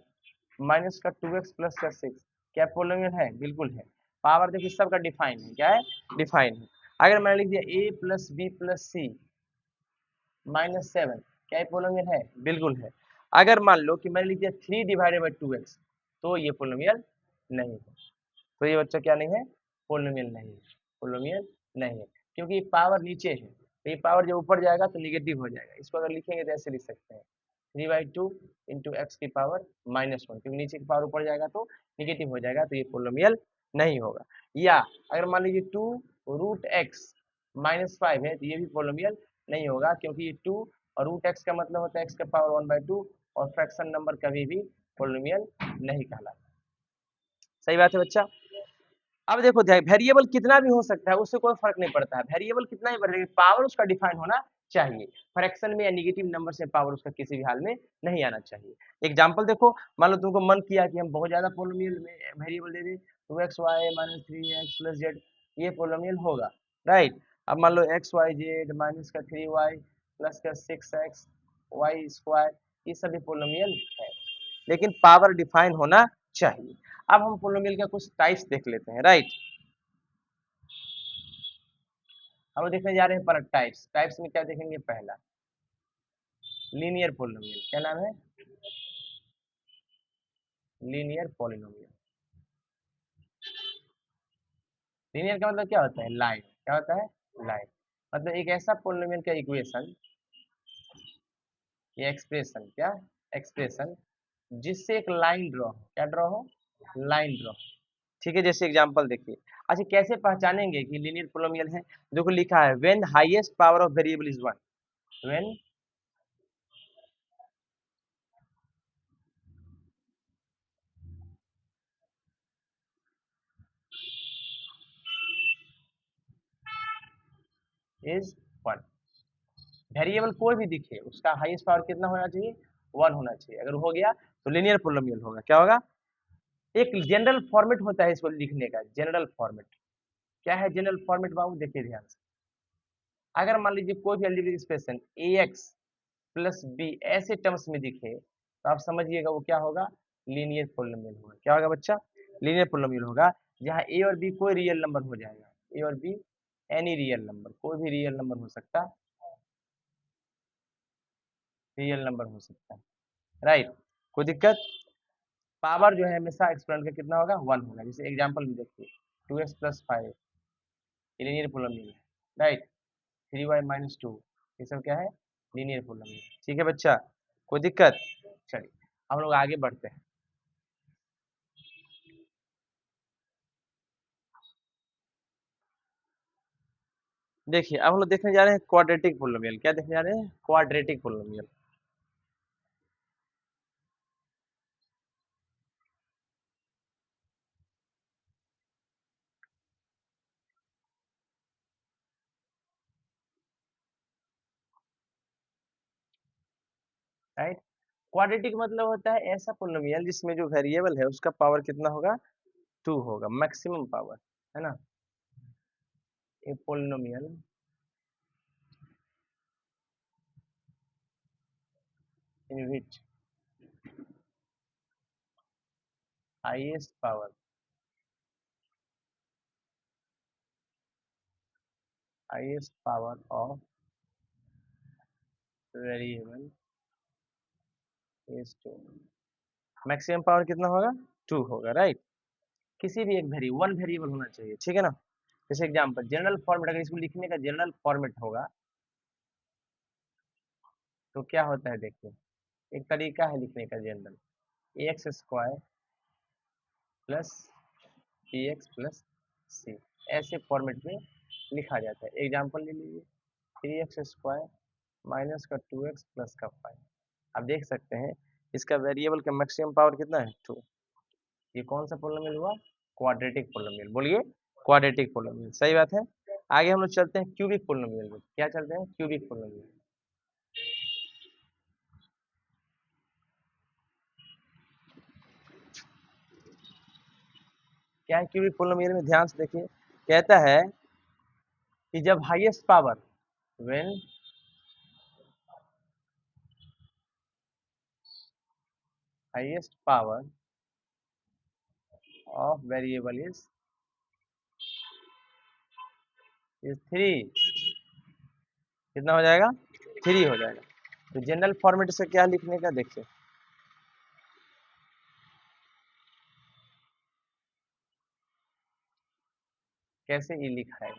माइनस का 2x प्लस का 6, क्या पोलिनोमियल है, बिल्कुल है। पावर देखिए सबका डिफाइन है, क्या है, डिफाइन है। अगर मैंने लिख दिया a प्लस बी प्लस सी -7, क्या ये पोलिनोमियल है, बिल्कुल है। अगर मान लो कि मैंने लिख दिया 3/2x, तो ये पोलिनोमियल नहीं है। तो ये बच्चा क्या नहीं है, पोलिनोमियल नहीं है, पोलिनोमियल नहीं है, क्योंकि पावर नीचे है, तो ये पावर जब ऊपर जाएगा तो निगेटिव हो जाएगा। इसको अगर लिखेंगे तो ऐसे लिख सकते हैं, 3/2 इंटू एक्स की पावर -1, क्योंकि नीचे की पावर ऊपर जाएगा तो निगेटिव हो जाएगा, तो ये पोलोमियल नहीं होगा। या अगर मान लीजिए 2√x-5 है, तो ये भी पोलोमियल नहीं होगा, क्योंकि ये 2 और रूट एक्स का मतलब होता है एक्स का पावर 1/2, और फ्रैक्शन नंबर कभी भी पोलोमियल नहीं कहलाता। सही बात है बच्चा। अब देखो वेरिएबल कितना भी हो सकता है, उससे कोई फर्क नहीं पड़ता है, वेरिएबल कितना ही बढ़ेगा, पावर उसका डिफाइन होना चाहिए। फ्रैक्शन में या निगेटिव नंबर से पावर उसका किसी भी हाल में नहीं आना चाहिए। एग्जांपल देखो, मान लो तुमको मन किया कि हम बहुत ज्यादा पोलोमियल में वेरिएबल दे दें, 2xy minus 3x plus Z, ये पोलोमियल होगा, राइट। अब मान लो xyz माइनस का 3y प्लस का 6x वाई स्क्वायर, ये सभी पोलोमियल है, लेकिन पावर डिफाइन होना चाहिए। अब हम पोलोमियल का कुछ टाइप्स देख लेते हैं, राइट। हम देखने जा रहे हैं पर टाइप्स। टाइप्स में क्या देखेंगे, पहला लीनियर पोलिनोमियल, क्या नाम है, लीनियर पोलिनोमियल। लीनियर का मतलब क्या होता है, लाइन, क्या होता है, लाइन। मतलब एक ऐसा पोलिनोमियल का इक्वेशन या एक्सप्रेशन, क्या एक्सप्रेशन, जिससे एक लाइन ड्रॉ हो, क्या ड्रॉ हो, लाइन ड्रॉ। ठीक है, जैसे एग्जांपल देखिए। अच्छा, कैसे पहचानेंगे कि लीनियर पोलिनोमियल है, देखो लिखा है when highest power of variable is 1, when is 1, variable कोई भी दिखे उसका हाईएस्ट पावर कितना होना चाहिए, 1 होना चाहिए। अगर हो गया तो लीनियर पोलिनोमियल होगा। क्या होगा, एक जनरल फॉर्मेट होता है इसको लिखने का, जनरल फॉर्मेट। क्या है जनरल फॉर्मेट बाबू, देखिए ध्यान से। अगर मान लीजिए कोई भी algebraic expression ax plus b ऐसे टर्म्स में दिखे, तो आप समझिएगा वो क्या होगा, लीनियर पोलिनोमियल होगा। क्या होगा बच्चा, लीनियर पोलिनोमियल होगा, जहाँ ए और बी कोई रियल नंबर हो जाएगा, ए और बी एनी रियल नंबर, कोई भी रियल नंबर हो सकता, रियल नंबर हो सकता है, राइट। कोई दिक्कत, पावर जो है हमेशा एक्सपोनेंट का कितना होगा, 1 होगा। जैसे एग्जांपल में देखिए 2x+5 लीनियर पोलिनोमियल है, राइट। 3y-2 ये सब क्या है, लीनियर पोलिनोमियल। ठीक है बच्चा, कोई दिक्कत, चलिए हम लोग आगे बढ़ते हैं। देखिए अब हम लोग देखने जा रहे हैं क्वाड्रेटिक पोलिनोमियल। क्या देखने जा रहे हैं, क्वाड्रेटिक पोलिनोमियल, राइट। क्वाड्रेटिक मतलब होता है ऐसा पोलिनोमियल जिसमें जो वेरिएबल है उसका पावर कितना होगा, 2 होगा, मैक्सिमम पावर, है ना। A polynomial in which highest power, highest power of variable is 2, maximum power कितना होगा, 2 होगा, राइट। किसी भी एक वन वेरिएबल होना चाहिए, ठीक है ना। जैसे एग्जांपल जनरल फॉर्मेट, अगर इसको लिखने का जनरल फॉर्मेट होगा तो क्या होता है, देखिए एक तरीका है लिखने का general, ax² plus bx plus c, ऐसे फॉर्मेट में लिखा जाता है। एग्जांपल ले लीजिए 3x² माइनस का 2x प्लस का 5। आप देख सकते हैं इसका वेरिएबल का मैक्सिमम पावर कितना है, 2। ये कौन सा पोलिनोमियल हुआ, क्वाड्रेटिक पोलिनोमियल, बोलिए क्वाड्रेटिक पोलिनोमियल, सही बात है। आगे हम लोग चलते हैं क्यूबिक पोलिनोमियल में। क्या चलते हैं, क्यूबिक पोलिनोमियल। क्या है क्यूबिक पोलिनोमियल में, ध्यान से देखिए। कहता है कि जब highest power, when highest power of variable is 3, कितना हो जाएगा, 3 हो जाएगा। तो जनरल फॉर्मेट से क्या लिखने का, देखिए कैसे ये लिखा है।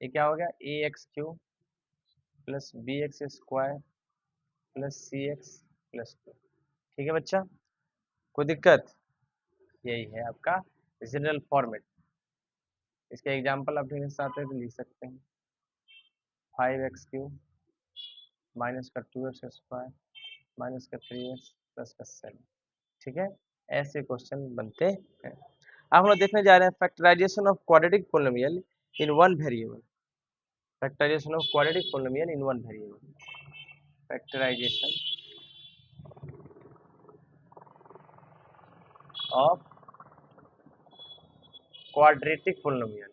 ये क्या हो गया, a x cube plus B x square plus c x plus 2। ठीक है बच्चा, कोई दिक्कत? यही है आपका जनरल फॉर्मेट। इसके एग्जाम्पल आप ढेर साथ है तो लिख सकते हैं 5x³ माइनस का 2x² माइनस का 3x प्लस का 7। ठीक है, ऐसे क्वेश्चन बनते हैं। अब हम लोग देखने जा रहे हैं factorisation of quadratic polynomial in one variable. Factorization of quadratic polynomial in one variable. Factorization of quadratic polynomial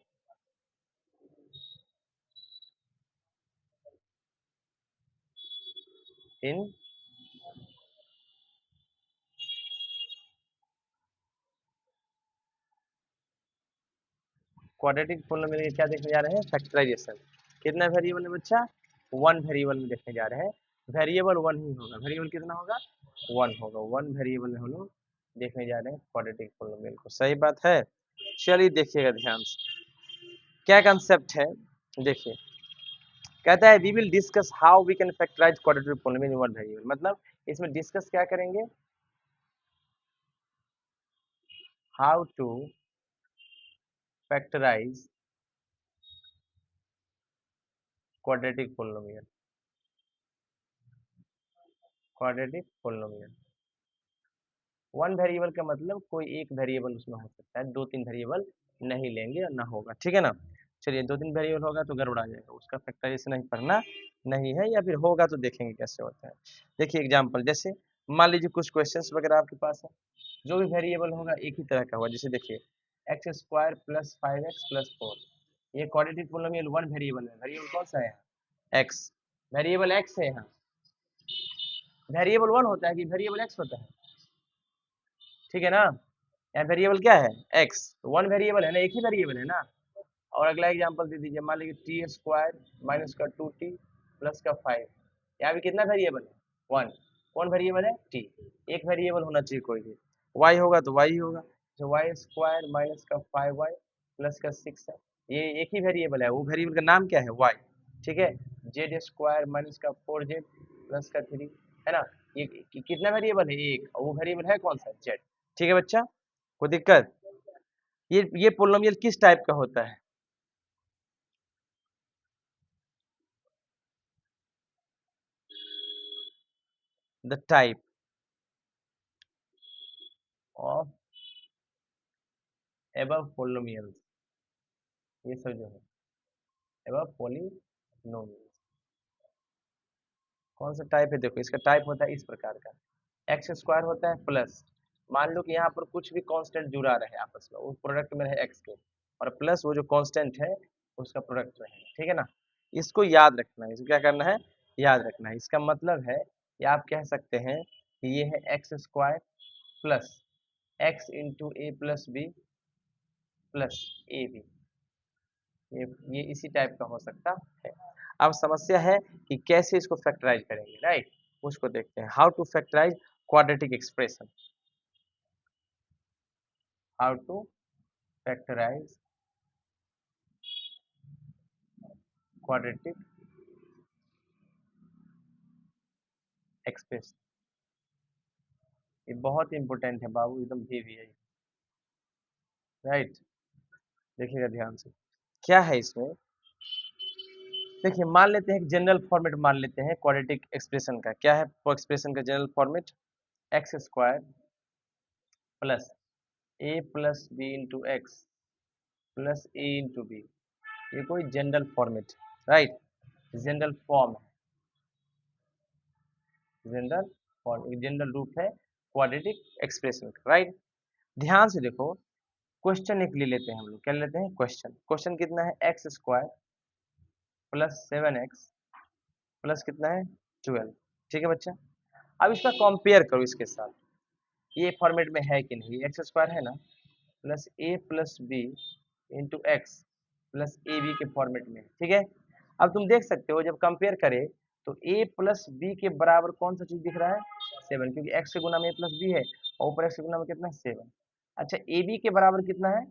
in quadratic polynomial के क्या देखने जा रहे हैं? फैक्टराइजेशन। कितना वेरिएबल है बच्चा? वन वेरिएबल में देखने जा रहे हैं। वेरिएबल वन ही होगा। वेरिएबल कितना होगा? वन होगा। वन वेरिएबल में हम लोग देखने जा रहे हैं क्वाड्रेटिक पोलिनोमियल को। सही बात है। चलिए देखिएगा ध्यान से क्या कंसेप्ट है। देखिए कहता है we will discuss how we can factorize quadratic polynomial in one variable. मतलब इसमें डिस्कस क्या करेंगे? How to factorize quadratic polynomial. Quadratic polynomial one variable का मतलब कोई एक वेरिएबल उसमें हो सकता है, दो तीन वेरिएबल नहीं लेंगे और ना होगा। ठीक है ना। चलिए दो तीन वेरिएबल होगा तो गड़बड़ा जाएगा, उसका फैक्टराइजेशन नहीं पढ़ना नहीं है, या फिर होगा तो देखेंगे कैसे होता है। देखिए एग्जांपल, जैसे मान लीजिए कुछ क्वेश्चंस वगैरह आपके पास है, जो भी वेरिएबल होगा एक ही तरह का होगा। जैसे देखिए x² प्लस 5x प्लस 4, ये क्वाड्रेटिक पोलिनोमियल वन वेरिएबल है। वेरिएबल कौन सा है? x। वेरिएबल x है यहाँ। वेरिएबल वन होता है कि वेरिएबल x होता है? ठीक है ना। यहाँ वेरिएबल क्या है? x। तो वन वेरिएबल है ना, एक ही वेरिएबल है ना। और अगला एग्जांपल दे दीजिए, मान लीजिए t² माइनस का 2t प्लस का 5। यहाँ भी कितना वेरिएबल है? वन। कौन वेरिएबल है? t। एक वेरिएबल होना चाहिए कोई भी। y होगा तो y ही होगा। तो y² माइनस का 5y प्लस का 6 है, ये एक ही वेरिएबल है। वो वेरिएबल का नाम क्या है? y। ठीक है। z² माइनस का 4z प्लस का 3 है ना। ये कितना वेरिएबल है? एक। और वो वेरिएबल है कौन सा? z। ठीक है बच्चा, कोई दिक्कत? ये पोलिनोमियल किस टाइप का होता है? The type of above polynomials. ये सब जो है एबव पोलिनोमियल्स कौन सा टाइप है? देखो इसका टाइप होता है इस प्रकार का, x² होता है प्लस, मान लो कि यहाँ पर कुछ भी कांस्टेंट जुड़ा रहे आपस में, वो प्रोडक्ट में है x के, और प्लस वो जो कांस्टेंट है उसका प्रोडक्ट रहे। ठीक है ना। इसको याद रखना है। इसको क्या करना है? याद रखना है। इसका मतलब है कि आप कह सकते हैं कि ये है x² plus x into a plus b plus A b. ये इसी टाइप का हो सकता है। अब समस्या है कि कैसे इसको फैक्टराइज करेंगे, राइट? उसको देखते हैं। How to factorize quadratic expression. How to factorize quadratic expression. ये बहुत इंपॉर्टेंट है बाबू, एकदम भी है, राइट? देखिएगा ध्यान से क्या है इसमें। देखिए मान लेते हैं जनरल फॉर्मेट, मान लेते हैं क्वाड्रेटिक एक्सप्रेशन का। क्या है एक्सप्रेशन का general format? x² plus a plus B into X plus A into B. ये कोई general format, right? General form, general form, general रूप है क्वाड्रेटिक एक्सप्रेशन का, राइट? ध्यान से देखो, क्वेश्चन एक ले लेते हैं हम लोग। क्या लेते हैं? क्वेश्चन। क्वेश्चन कितना है? x² प्लस 7x प्लस कितना है? 12। ठीक है बच्चा। अब इसका कंपेयर करो इसके साथ, ये फॉर्मेट में है कि नहीं? x² है ना, plus a plus B into X plus A B के फॉर्मेट में, ठीक है। अब तुम देख सकते हो जब कंपेयर करें तो a प्लस बी के बराबर कौन सा चीज दिख रहा है? 7, क्योंकि x से गुना में a प्लस बी है और ऊपर x से गुना में कितना है? 7। अच्छा ए बी के बराबर कितना है?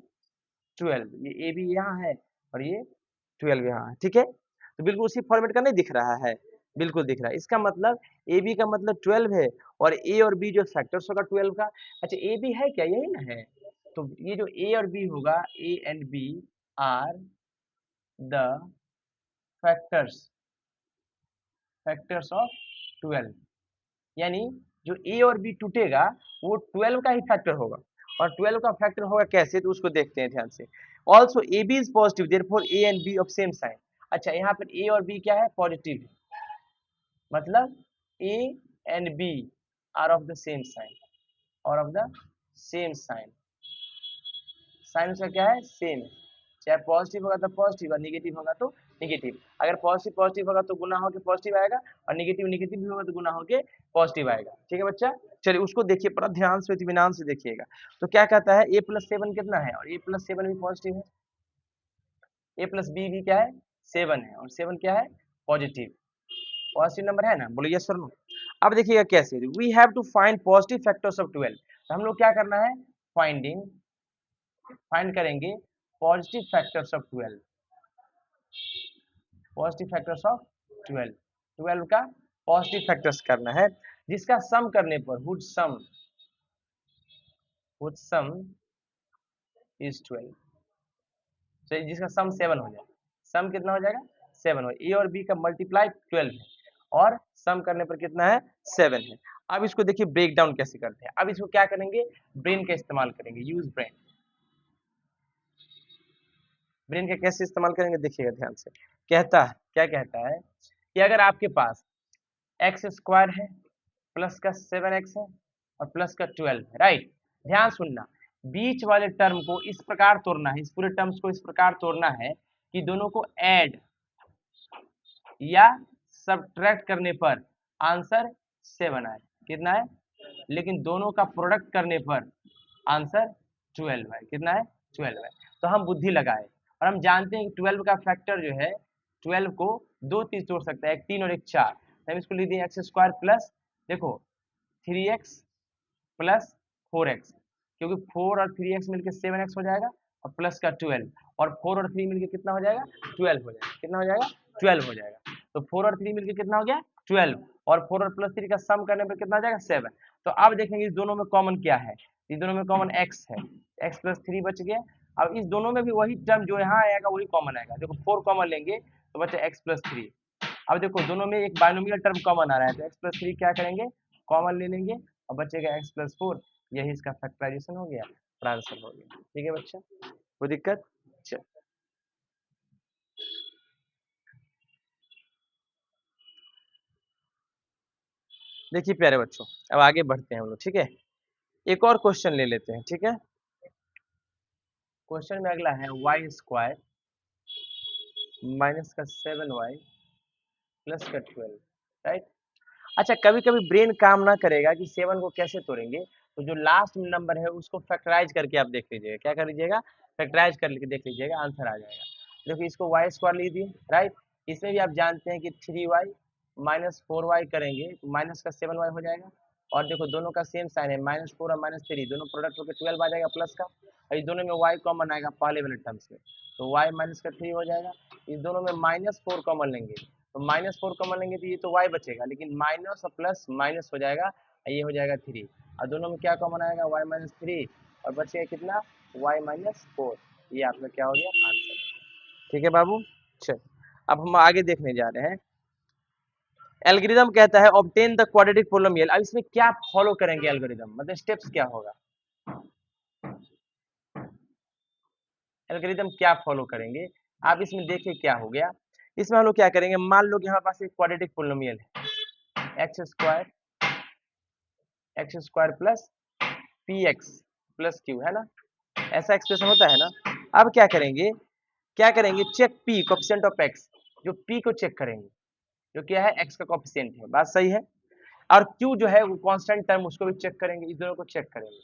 12। ये ए बी यहाँ है और ये 12 यहाँ है, ठीक है। तो बिल्कुल उसी फॉर्मेट का नहीं दिख रहा है? बिल्कुल दिख रहा है। इसका मतलब ए बी का मतलब 12 है और ए और बी जो फैक्टर्स होगा 12 का। अच्छा ए बी है क्या, यही ना है? तो ये जो ए और बी होगा, A and B are the factors factors of 12, यानी जो ए और बी टूटेगा वो 12 का ही फैक्टर होगा। और 12 का फैक्टर होगा कैसे, तो उसको देखते हैं ध्यान से। Also A B is positive therefore A and B of same sign. अच्छा यहाँ पर ए और बी क्या है, पॉजिटिव है, मतलब a and B are of the same sign, और of the same sign. Sign उसका क्या है, सेम है। चाहे पॉजिटिव होगा तो पॉजिटिव और निगेटिव होगा तो निगेटिव। अगर पॉजिटिव पॉजिटिव होगा तो गुना होके पॉजिटिव आएगा, और निगेटिव निगेटिव भी होगा तो गुना होके पॉजिटिव आएगा। ठीक है बच्चा, चलिए उसको देखिए, पर ध्यान से इत्मीनान से देखिएगा। तो क्या कहता है, ए प्लस 7 कितना है, और ए प्लस 7 भी पॉजिटिव है। ए प्लस बी भी क्या है, 7 है, और 7 क्या है, पॉजिटिव। पॉजिटिव नंबर है ना, बोलो यस और नो। अब देखिएगा कैसे, we have to find positive factors of 12। तो हम लोग क्या करना है, फाइंड करेंगे positive factors of 12, positive factors of 12, 12 का पॉजिटिव फैक्टर्स करना है, जिसका सम करने पर वुड सम इज 12, तो जिसका सम 7 हो जाए। सम कितना हो जाएगा, 7 हो। ए और बी का मल्टीप्लाई 12 है, और सम करने पर कितना है, 7 है। अब इसको देखिए ब्रेक डाउन कैसे करते हैं। अब इसको क्या करेंगे, ब्रेन का इस्तेमाल करेंगे, यूज ब्रेन। ब्रेन का कैसे इस्तेमाल करेंगे, देखिएगा ध्यान से। कहता है, क्या कहता है कि अगर आपके पास एक्स स्क्वायर है, प्लस का 7x है, और प्लस का 12 है, राइट। ध्यान सुनना, बीच वाले टर्म को इस प्रकार तोड़ना है, इस पूरे टर्म्स को इस प्रकार तोड़ना है कि दोनों को ऐड या सब्ट्रैक्ट करने पर आंसर 7 आए। कितना है, लेकिन दोनों का प्रोडक्ट करने पर आंसर 12 है। कितना है, 12 है। तो हम बुद्धि लगाए, और हम जानते हैं कि 12 का फैक्टर जो है, 12 को दो चीज तोड़ सकता है, एक 3 और एक 4। तो हम इसको लिख दें एक्स स्क्वायर प्लस, देखो 3x प्लस 4x, क्योंकि 4 और 3x मिलकर 7x हो जाएगा, और प्लस का 12, और 4 और 3 मिलकर कितना हो जाएगा, 12 हो जाएगा। कितना हो जाएगा, 12 हो जाएगा। तो 4 और 3 मिलकर कितना हो गया, 12, और 4 और प्लस 3 का सम करने पर कितना हो जाएगा, 7। तो अब देखेंगे इस दोनों में कॉमन क्या है, इस दोनों में कॉमन x है, x प्लस 3 बच गया। अब इस दोनों में भी वही टर्म जो यहाँ आएगा वही कॉमन आएगा। देखो 4 कॉमन लेंगे तो बचा x प्लस 3। अब देखो दोनों में एक बाइनोमियल टर्म कॉमन आ रहा है, तो x प्लस 3 क्या करेंगे, कॉमन ले लेंगे, और बचेगा x प्लस 4। यही इसका फैक्टराइजेशन हो गया, और आंसर हो गया। ठीक है बच्चा, कोई दिक्कत, चल देखिए प्यारे बच्चों, अब आगे बढ़ते हैं हम लोग। ठीक है, एक और क्वेश्चन ले लेते हैं। ठीक है, क्वेश्चन में अगला है वाई स्क्वायर माइनस का 7y प्लस का 12, राइट। अच्छा कभी कभी ब्रेन काम ना करेगा कि 7 को कैसे तोड़ेंगे, तो जो लास्ट नंबर है उसको फैक्टराइज करके आप देख लीजिएगा। क्या कर लीजिएगा, फैक्टराइज करके देख लीजिएगा, आंसर आ जाएगा। देखिए इसको वाई स्क्वायर लिख दिए, राइट। इसमें भी आप जानते हैं कि 3y माइनस 4y करेंगे तो माइनस का 7y हो जाएगा। और देखो दोनों का सेम साइन है, -4 और -3 दोनों प्रोडक्ट होकर 12 आ जाएगा प्लस का, और इस दोनों में y कॉमन आएगा पहले वाले टर्म्स में, तो y माइनस का 3 हो जाएगा। इस दोनों में -4 कॉमन लेंगे, तो -4 कॉमन लेंगे तो ये तो y बचेगा, लेकिन माइनस और प्लस माइनस हो जाएगा, ये हो जाएगा 3, और दोनों में क्या कॉमन आएगा, y माइनस 3, और बचेगा कितना, y माइनस 4। ये आपका क्या हो गया, आंसर। ठीक है बाबू, चल अब हम आगे देखने जा रहे हैं। एल्गोरिदम कहता है ऑब्टेन द क्वाड्रेटिक पोलिनोमियल। अब इसमें क्या फॉलो करेंगे एल्गोरिदम, मतलब स्टेप्स क्या होगा, एल्गोरिदम क्या फॉलो करेंगे। आप इसमें देखिए क्या हो गया, इसमें हम लोग क्या करेंगे, मान लो कि हमारे पास एक क्वाड्रेटिक पोलिनोमियल है, x square plus P x plus Q, है ना, ऐसा एक्सप्रेशन होता है ना। अब क्या करेंगे, check P coefficient of X, जो पी को चेक करेंगे, जो क्या है एक्स का कोफिशिएंट है, बात सही है। और क्यू जो है वो कांस्टेंट टर्म, उसको भी चेक करेंगे, इस दोनों को चेक करेंगे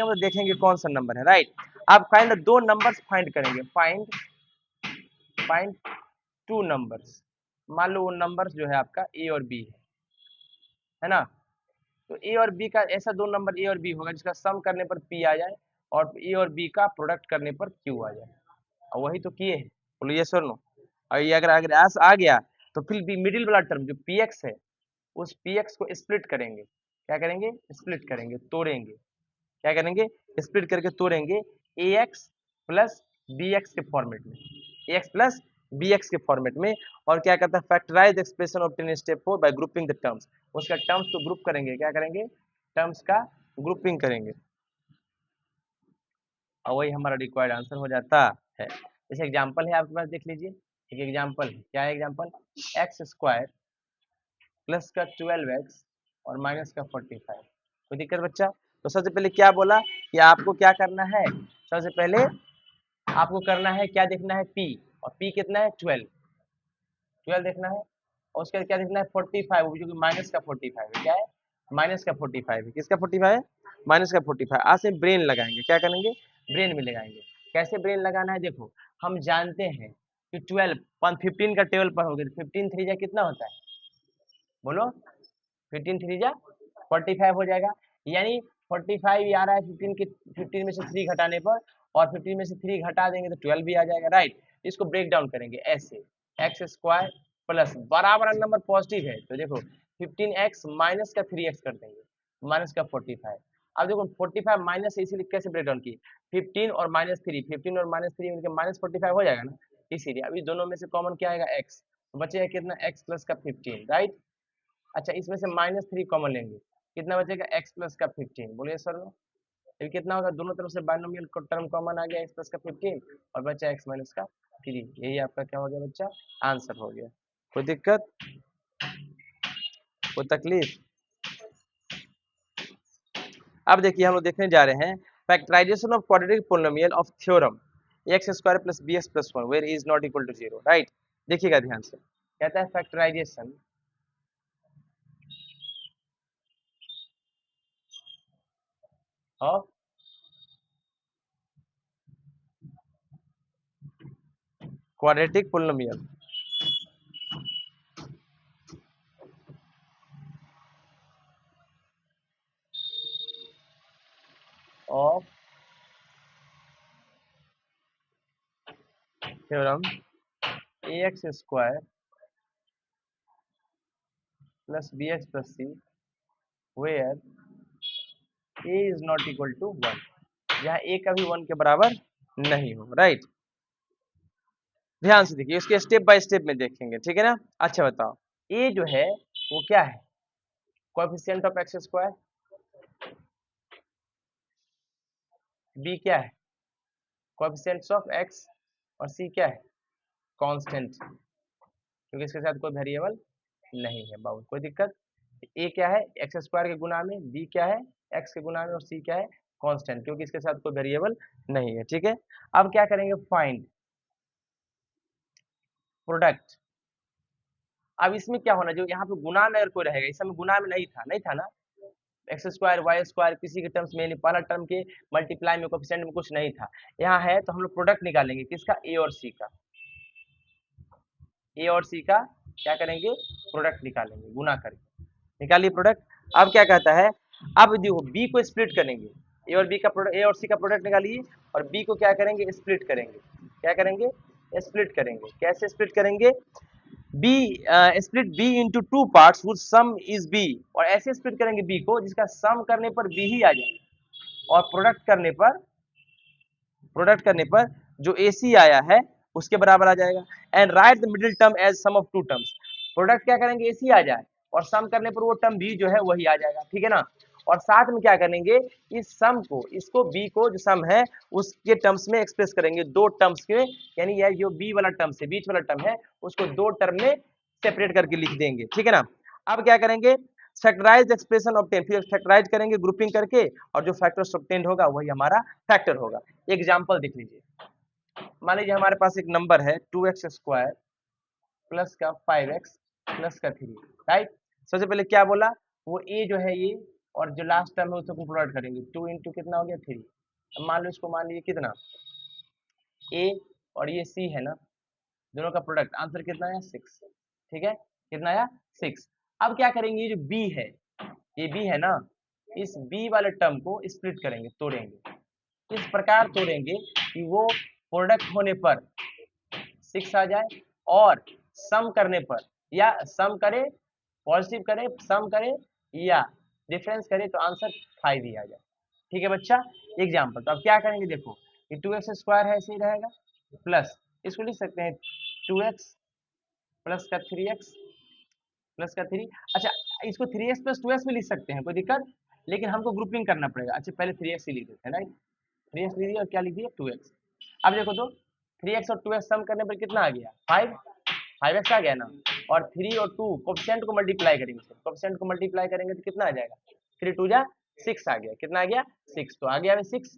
वो देखेंगे कौन सा नंबर है, राइट। अब फाइंड दो नंबर्स फाइंड करेंगे, फाइंड टू नंबर्स। मान लो वो नंबर्स जो है आपका ए और बी है ना। तो ए और बी का ऐसा दो नंबर ए और बी होगा जिसका सम करने पर पी आ जाए, और ए और बी का प्रोडक्ट करने पर क्यू आ जाए, और वही तो किए हैं, बोलो यस और नो। और ये अगर अगर आ गया तो फिर बी मिडिल वाला टर्म जो पी एक्स है उस पी एक्स को स्प्लिट करेंगे, क्या करेंगे, स्प्लिट करेंगे, तोड़ेंगे, क्या करेंगे, स्प्लिट करके तोड़ेंगे A X plus B X के फॉर्मेट में, A X plus B X के फॉर्मेट में। और क्या करता है, factorise expression obtain step 4 by grouping the terms, उसका टर्म्स को ग्रुप करेंगे, क्या करेंगे, टर्म्स का ग्रुपिंग करेंगे, और वही हमारा रिक्वायर्ड आंसर हो जाता है। जैसे एग्जांपल है आपके पास, देख लीजिए, एक एग्जांपल है, क्या है एग्जांपल, एक्स स्क्वायर प्लस का 12x और माइनस का 45, कोई दिक्कत बच्चा। तो सबसे पहले क्या बोला कि आपको क्या करना है, सबसे पहले आपको करना है, क्या देखना है, p, और p कितना है, 12 देखना है, और उसके बाद क्या देखना है, 45, जो कि माइनस का 45 है, क्या है, माइनस का 45 है, किसका 45 है, माइनस का 45। आज से ब्रेन लगाएंगे, क्या करेंगे, ब्रेन में लगाएंगे। कैसे ब्रेन लगाना है, देखो हम जानते हैं कि 12 15 का टेबल पर हो गया, 15 3 जा कितना होता है, बोलो, 15 3 जा 45 हो जाएगा, यानी 45 आ रहा है 15 में से 3 घटाने पर, और 15 में से 3 घटा देंगे तो 12 भी आ जाएगा, राइट। इसको ब्रेक डाउन करेंगे ऐसे, एक्स स्क्वायर प्लस बराबर नंबर पॉजिटिव है तो देखो 15x माइनस का 3x कर देंगे, माइनस का 45। अब देखो 45 माइनस है, इसीलिए कैसे ब्रेक डाउन किए, 15 और माइनस 3, 15 और माइनस 3 उनके माइनस 45 हो जाएगा ना, इसीलिए अभी दोनों में से कॉमन क्या आएगा, x, तो बचेगा कितना, x प्लस का 15, राइट। अच्छा इसमें से माइनस 3 कॉमन लेंगे, कितना बचेगा, x प्लस का 15, बोलिए सर, ये कितना होगा, दोनों तरफ से बाइनोमियल टर्म कॉमन आ गया, x प्लस का 15 और बचा x माइनस का 3, यही आपका क्या हो गया बच्चा, आंसर हो गया। कोई दिक्कत, कोई तकलीफ। अब देखिए हम लोग देखने जा रहे हैं factorisation of quadratic polynomial of theorem X square plus B X plus 1 where is not equal to 0, right. देखिएगा ध्यान से, कहता है factorisation of quadratic polynomial of theorem ax square plus bx plus c where a is not equal to 1, जहाँ a कभी 1 के बराबर नहीं हो, राइट। ध्यान से देखिए, इसके स्टेप बाय स्टेप में देखेंगे, ठीक है ना। अच्छा बताओ, a जो है वो क्या है, coefficient of x square, b क्या है, कोएफिशिएंट्स ऑफ x, और c क्या है, कांस्टेंट, क्योंकि इसके साथ कोई वेरिएबल नहीं है बाबू, कोई दिक्कत। ए क्या है, एक्स स्क्वायर के गुना में, बी क्या है, एक्स के गुना में, और सी क्या है, कांस्टेंट, क्योंकि इसके साथ कोई वेरिएबल नहीं है, ठीक है। अब क्या करेंगे, फाइंड प्रोडक्ट। अब इसमें क्या होना, जो यहाँ पे गुना में अगर कोई रहेगा, इस समय गुना में नहीं था ना, एक्स स्क्वायर वाई स्क्वायर किसी के टर्म्स में नहीं, पहला टर्म के मल्टीप्लाई में कोएफिशिएंट में कुछ नहीं था, यहाँ है तो हम लोग प्रोडक्ट निकालेंगे, किसका, ए और सी का, ए और सी का क्या करेंगे, प्रोडक्ट निकालेंगे गुना करके, निकालिए प्रोडक्ट। अब क्या कहता है, अब देखो बी को स्प्लिट करेंगे, ए और बी का प्रोडक्ट, ए और सी का प्रोडक्ट निकालिए, और बी को क्या करेंगे, स्प्लिट करेंगे, क्या करेंगे, स्प्लिट करेंगे, कैसे स्प्लिट करेंगे, B split B into two parts which sum is B, और ऐसे स्प्लिट करेंगे बी को जिसका सम करने पर बी ही आ जाए, और प्रोडक्ट करने पर जो ए सी आया है उसके बराबर आ जाएगा। And write the middle term as sum of two terms, product क्या करेंगे, ए सी आ जाए, और सम करने पर वो टर्म बी जो है वही आ जाएगा, ठीक है ना। और साथ में क्या करेंगे, इस सम को, इसको बी को जो सम है उसके टर्म्स में एक्सप्रेस करेंगे, दो टर्म्स के, यानी यह जो बी वाला टर्म से बीच वाला टर्म है उसको दो टर्म में सेपरेट करके लिख देंगे, ठीक है ना। अब क्या करेंगे, फैक्टराइज एक्सप्रेशन ऑब्टेन, फिर फैक्टराइज करेंगे ग्रुपिंग करके, और जो फैक्टर ऑब्टेन होगा वही हमारा फैक्टर होगा। एग्जाम्पल देख लीजिए, मान लीजिए हमारे पास एक नंबर है 2x स्क्वायर प्लस का 5x प्लस का 3, राइट। सबसे पहले क्या बोला, वो a जो है ये, और जो लास्ट टर्म है उसको प्रोडक्ट करेंगे, 2 इंटू कितना हो गया 3, अब मान लो इसको, मान लीजिए कितना, a और ये c है ना, दोनों का प्रोडक्ट, आंसर कितना आया 6, ठीक है, कितना आया 6। अब क्या करेंगे, ये जो b है, ये b है ना, इस b वाले टर्म को स्प्लिट करेंगे, तोड़ेंगे, इस प्रकार तोड़ेंगे कि वो प्रोडक्ट होने पर 6 आ जाए, और सम करने पर या सम करे, पॉजिटिव करे, सम करे या डिफरेंस करे तो आंसर 5 ही आ जाए। ठीक है बच्चा। एग्जाम्पल तो अब क्या करेंगे, देखो ये 2x स्क्वायर है ऐसे ही रहेगा, प्लस इसको लिख सकते हैं 2x प्लस का 3x प्लस का 3। अच्छा, इसको 3x प्लस 2x में लिख सकते हैं, कोई दिक्कत, लेकिन हमको ग्रुपिंग करना पड़ेगा। अच्छा पहले 3x ही लिख देते हैं, राइट, 3x लिख दिया और क्या लिख दिया 2x। अब देखो तो 3x और 2x सम करने पर कितना आ गया 5, 5x आ गया ना, और 3 और 2 कोफिशिएंट को मल्टीप्लाई करेंगे, कोफिशिएंट को मल्टीप्लाई करेंगे तो कितना आ जाएगा, 3 2 जा 6 आ गया, कितना आ गया 6, तो आ गया 6,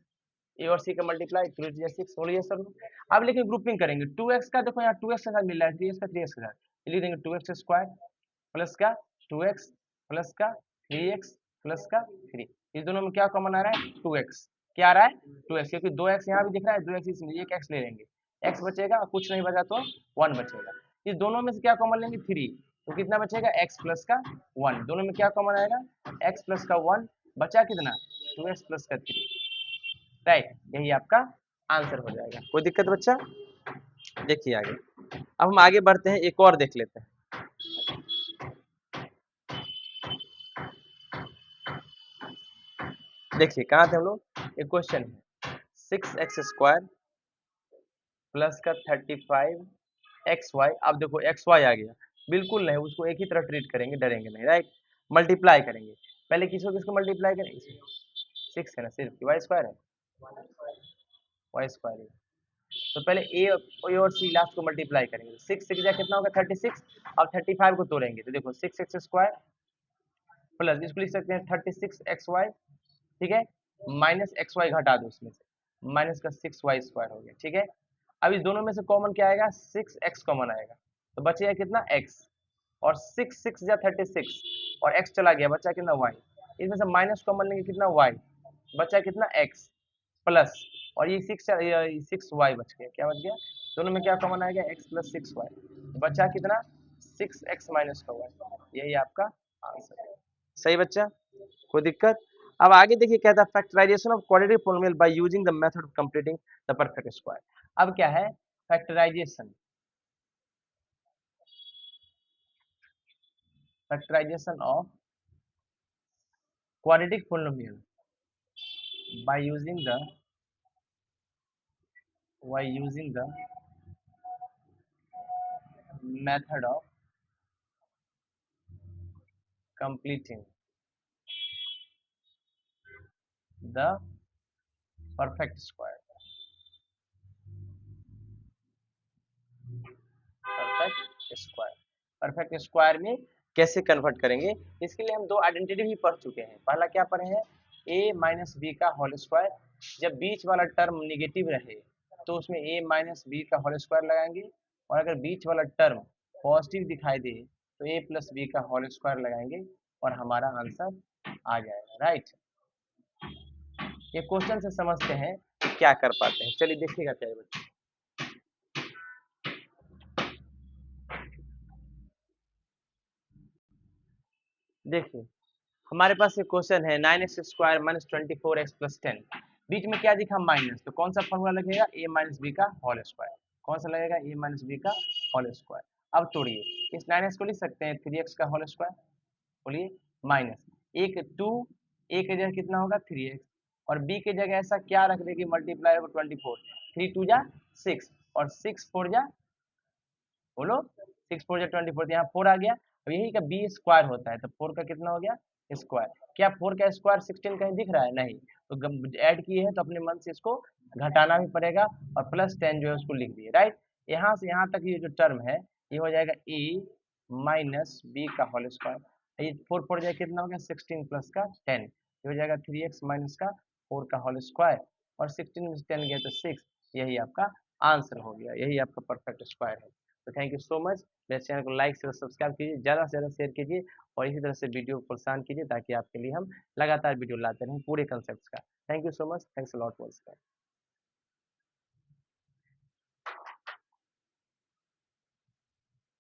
ए और सी का मल्टीप्लाई 3 2 जा 6 हो गया सर। अब लेकिन ग्रुपिंग करेंगे 2x का, देखो यहाँ 2x के साथ मिल रहा है 3x का 3x के साथ, लिख देंगे 2x स्क्वायर प्लस का 2x प्लस का 3x प्लस का 3, इस दोनों में क्या कॉमन आ रहा है 2x, क्या आ रहा है 2x, क्योंकि 2x यहाँ भी दिख रहा है, 2x इसमें, एक x ले लेंगे, x बचेगा और कुछ नहीं बचा तो 1 बचेगा। इस दोनों में से क्या कॉमन लेंगे 3, तो कितना बचेगा x प्लस का 1, दोनों में क्या कॉमन आएगा x प्लस का 1, बचा कितना 2x प्लस का 3, राइट, यही आपका आंसर हो जाएगा। कोई दिक्कत बच्चा। देखिए आगे, अब हम आगे बढ़ते हैं, एक और देख लेते हैं। देखिए कहाँ थे हम लोग, एक क्वेश्चन है 6x स्क्वायर प्लस का 35xy। अब देखो xy आ गया, बिल्कुल नहीं, उसको एक ही तरह ट्रीट करेंगे, डरेंगे नहीं, राइट, मल्टीप्लाई करेंगे। पहले किसको किसको मल्टीप्लाई करेंगे, 6 है ना, सिर्फ y स्क्वायर है, y स्क्वायर है, तो पहले ए और सी लास्ट को मल्टीप्लाई करेंगे, 6 6 जा कितना होगा 36, अब 35 को तोड़ेंगे तो देखो 6x स्क्वायर प्लस इसको लिख सकते हैं 36xy, ठीक है, माइनस एक्स वाई घटा दो उसमें से, माइनस का 6y स्क्वायर हो गया, ठीक है। अब इस दोनों में से कॉमन क्या आएगा 6x कॉमन आएगा, तो बचेगा कितना x, और 6 6 जा 36 और x चला गया, बचा कितना y, इसमें से माइनस कॉमन लेंगे कितना y, बचा कितना x प्लस, और ये 6y बच गया, क्या बच गया, दोनों में क्या कॉमन आएगा x प्लस 6y, बचा कितना 6x माइनस का y, यही आपका आंसर है। सही बच्चा, कोई दिक्कत। अब आगे देखिए कहता है factorisation of quadratic polynomial by using the method of completing the perfect square. अब क्या है factorisation, factorisation of quadratic polynomial by using the method of completing the perfect square, perfect square, perfect square में कैसे convert करेंगे, इसके लिए हम दो आइडेंटिटी भी पढ़ चुके हैं। पहला क्या पढ़े हैं, a माइनस बी का होल स्क्वायर, जब बीच वाला टर्म निगेटिव रहे तो उसमें a माइनस बी का होल स्क्वायर लगाएंगे, और अगर बीच वाला टर्म पॉजिटिव दिखाई दे तो a प्लस बी का होल स्क्वायर लगाएंगे और हमारा आंसर आ जाएगा, राइट। ये क्वेश्चन से समझते हैं क्या कर पाते हैं, चलिए देखिएगा क्या है बच्चे। देखिए हमारे पास एक क्वेश्चन है 9x square minus 24x plus 10, बीच में क्या दिखा माइनस, तो कौन सा फॉर्मूला लगेगा a माइनस बी का होल स्क्वायर, कौन सा लगेगा a माइनस बी का होल स्क्वायर। अब तोड़िए इस 9x को लिख सकते हैं 3x का होल स्क्वायर, बोलिए माइनस एक 2, a की जगह कितना होगा 3x, और b की जगह ऐसा क्या रख देगी मल्टीप्लाई ओवर 24, 3 2 जा 6 और 6 4 जा, बोलो 6 4 जा 24, यहाँ 4 आ गया, अब यही का बी स्क्वायर होता है तो 4 का कितना हो गया स्क्वायर, क्या 4 का स्क्वायर 16 कहीं दिख रहा है, नहीं, तो ऐड किए हैं तो अपने मन से इसको घटाना भी पड़ेगा, और प्लस 10 जो है उसको लिख दिए, राइट। यहाँ से यहाँ तक ये जो टर्म है ये हो जाएगा a माइनस बी का होल स्क्वायर, ये 4 4 जाए कितना हो गया 16 प्लस का 10, ये हो जाएगा 3x माइनस का 4 का होल स्क्वायर, और 16 में से 10 गया तो 6, यही आपका आंसर हो गया, यही आपका परफेक्ट स्क्वायर है। तो थैंक यू सो मच, मेरे चैनल को लाइक शेयर सब्सक्राइब कीजिए, ज़्यादा से ज़्यादा शेयर कीजिए, और इसी तरह से वीडियो को प्रोत्साहन कीजिए ताकि आपके लिए हम लगातार वीडियो लाते रहें पूरे कंसेप्ट का। Thank you so much, thanks a lot for subscribe.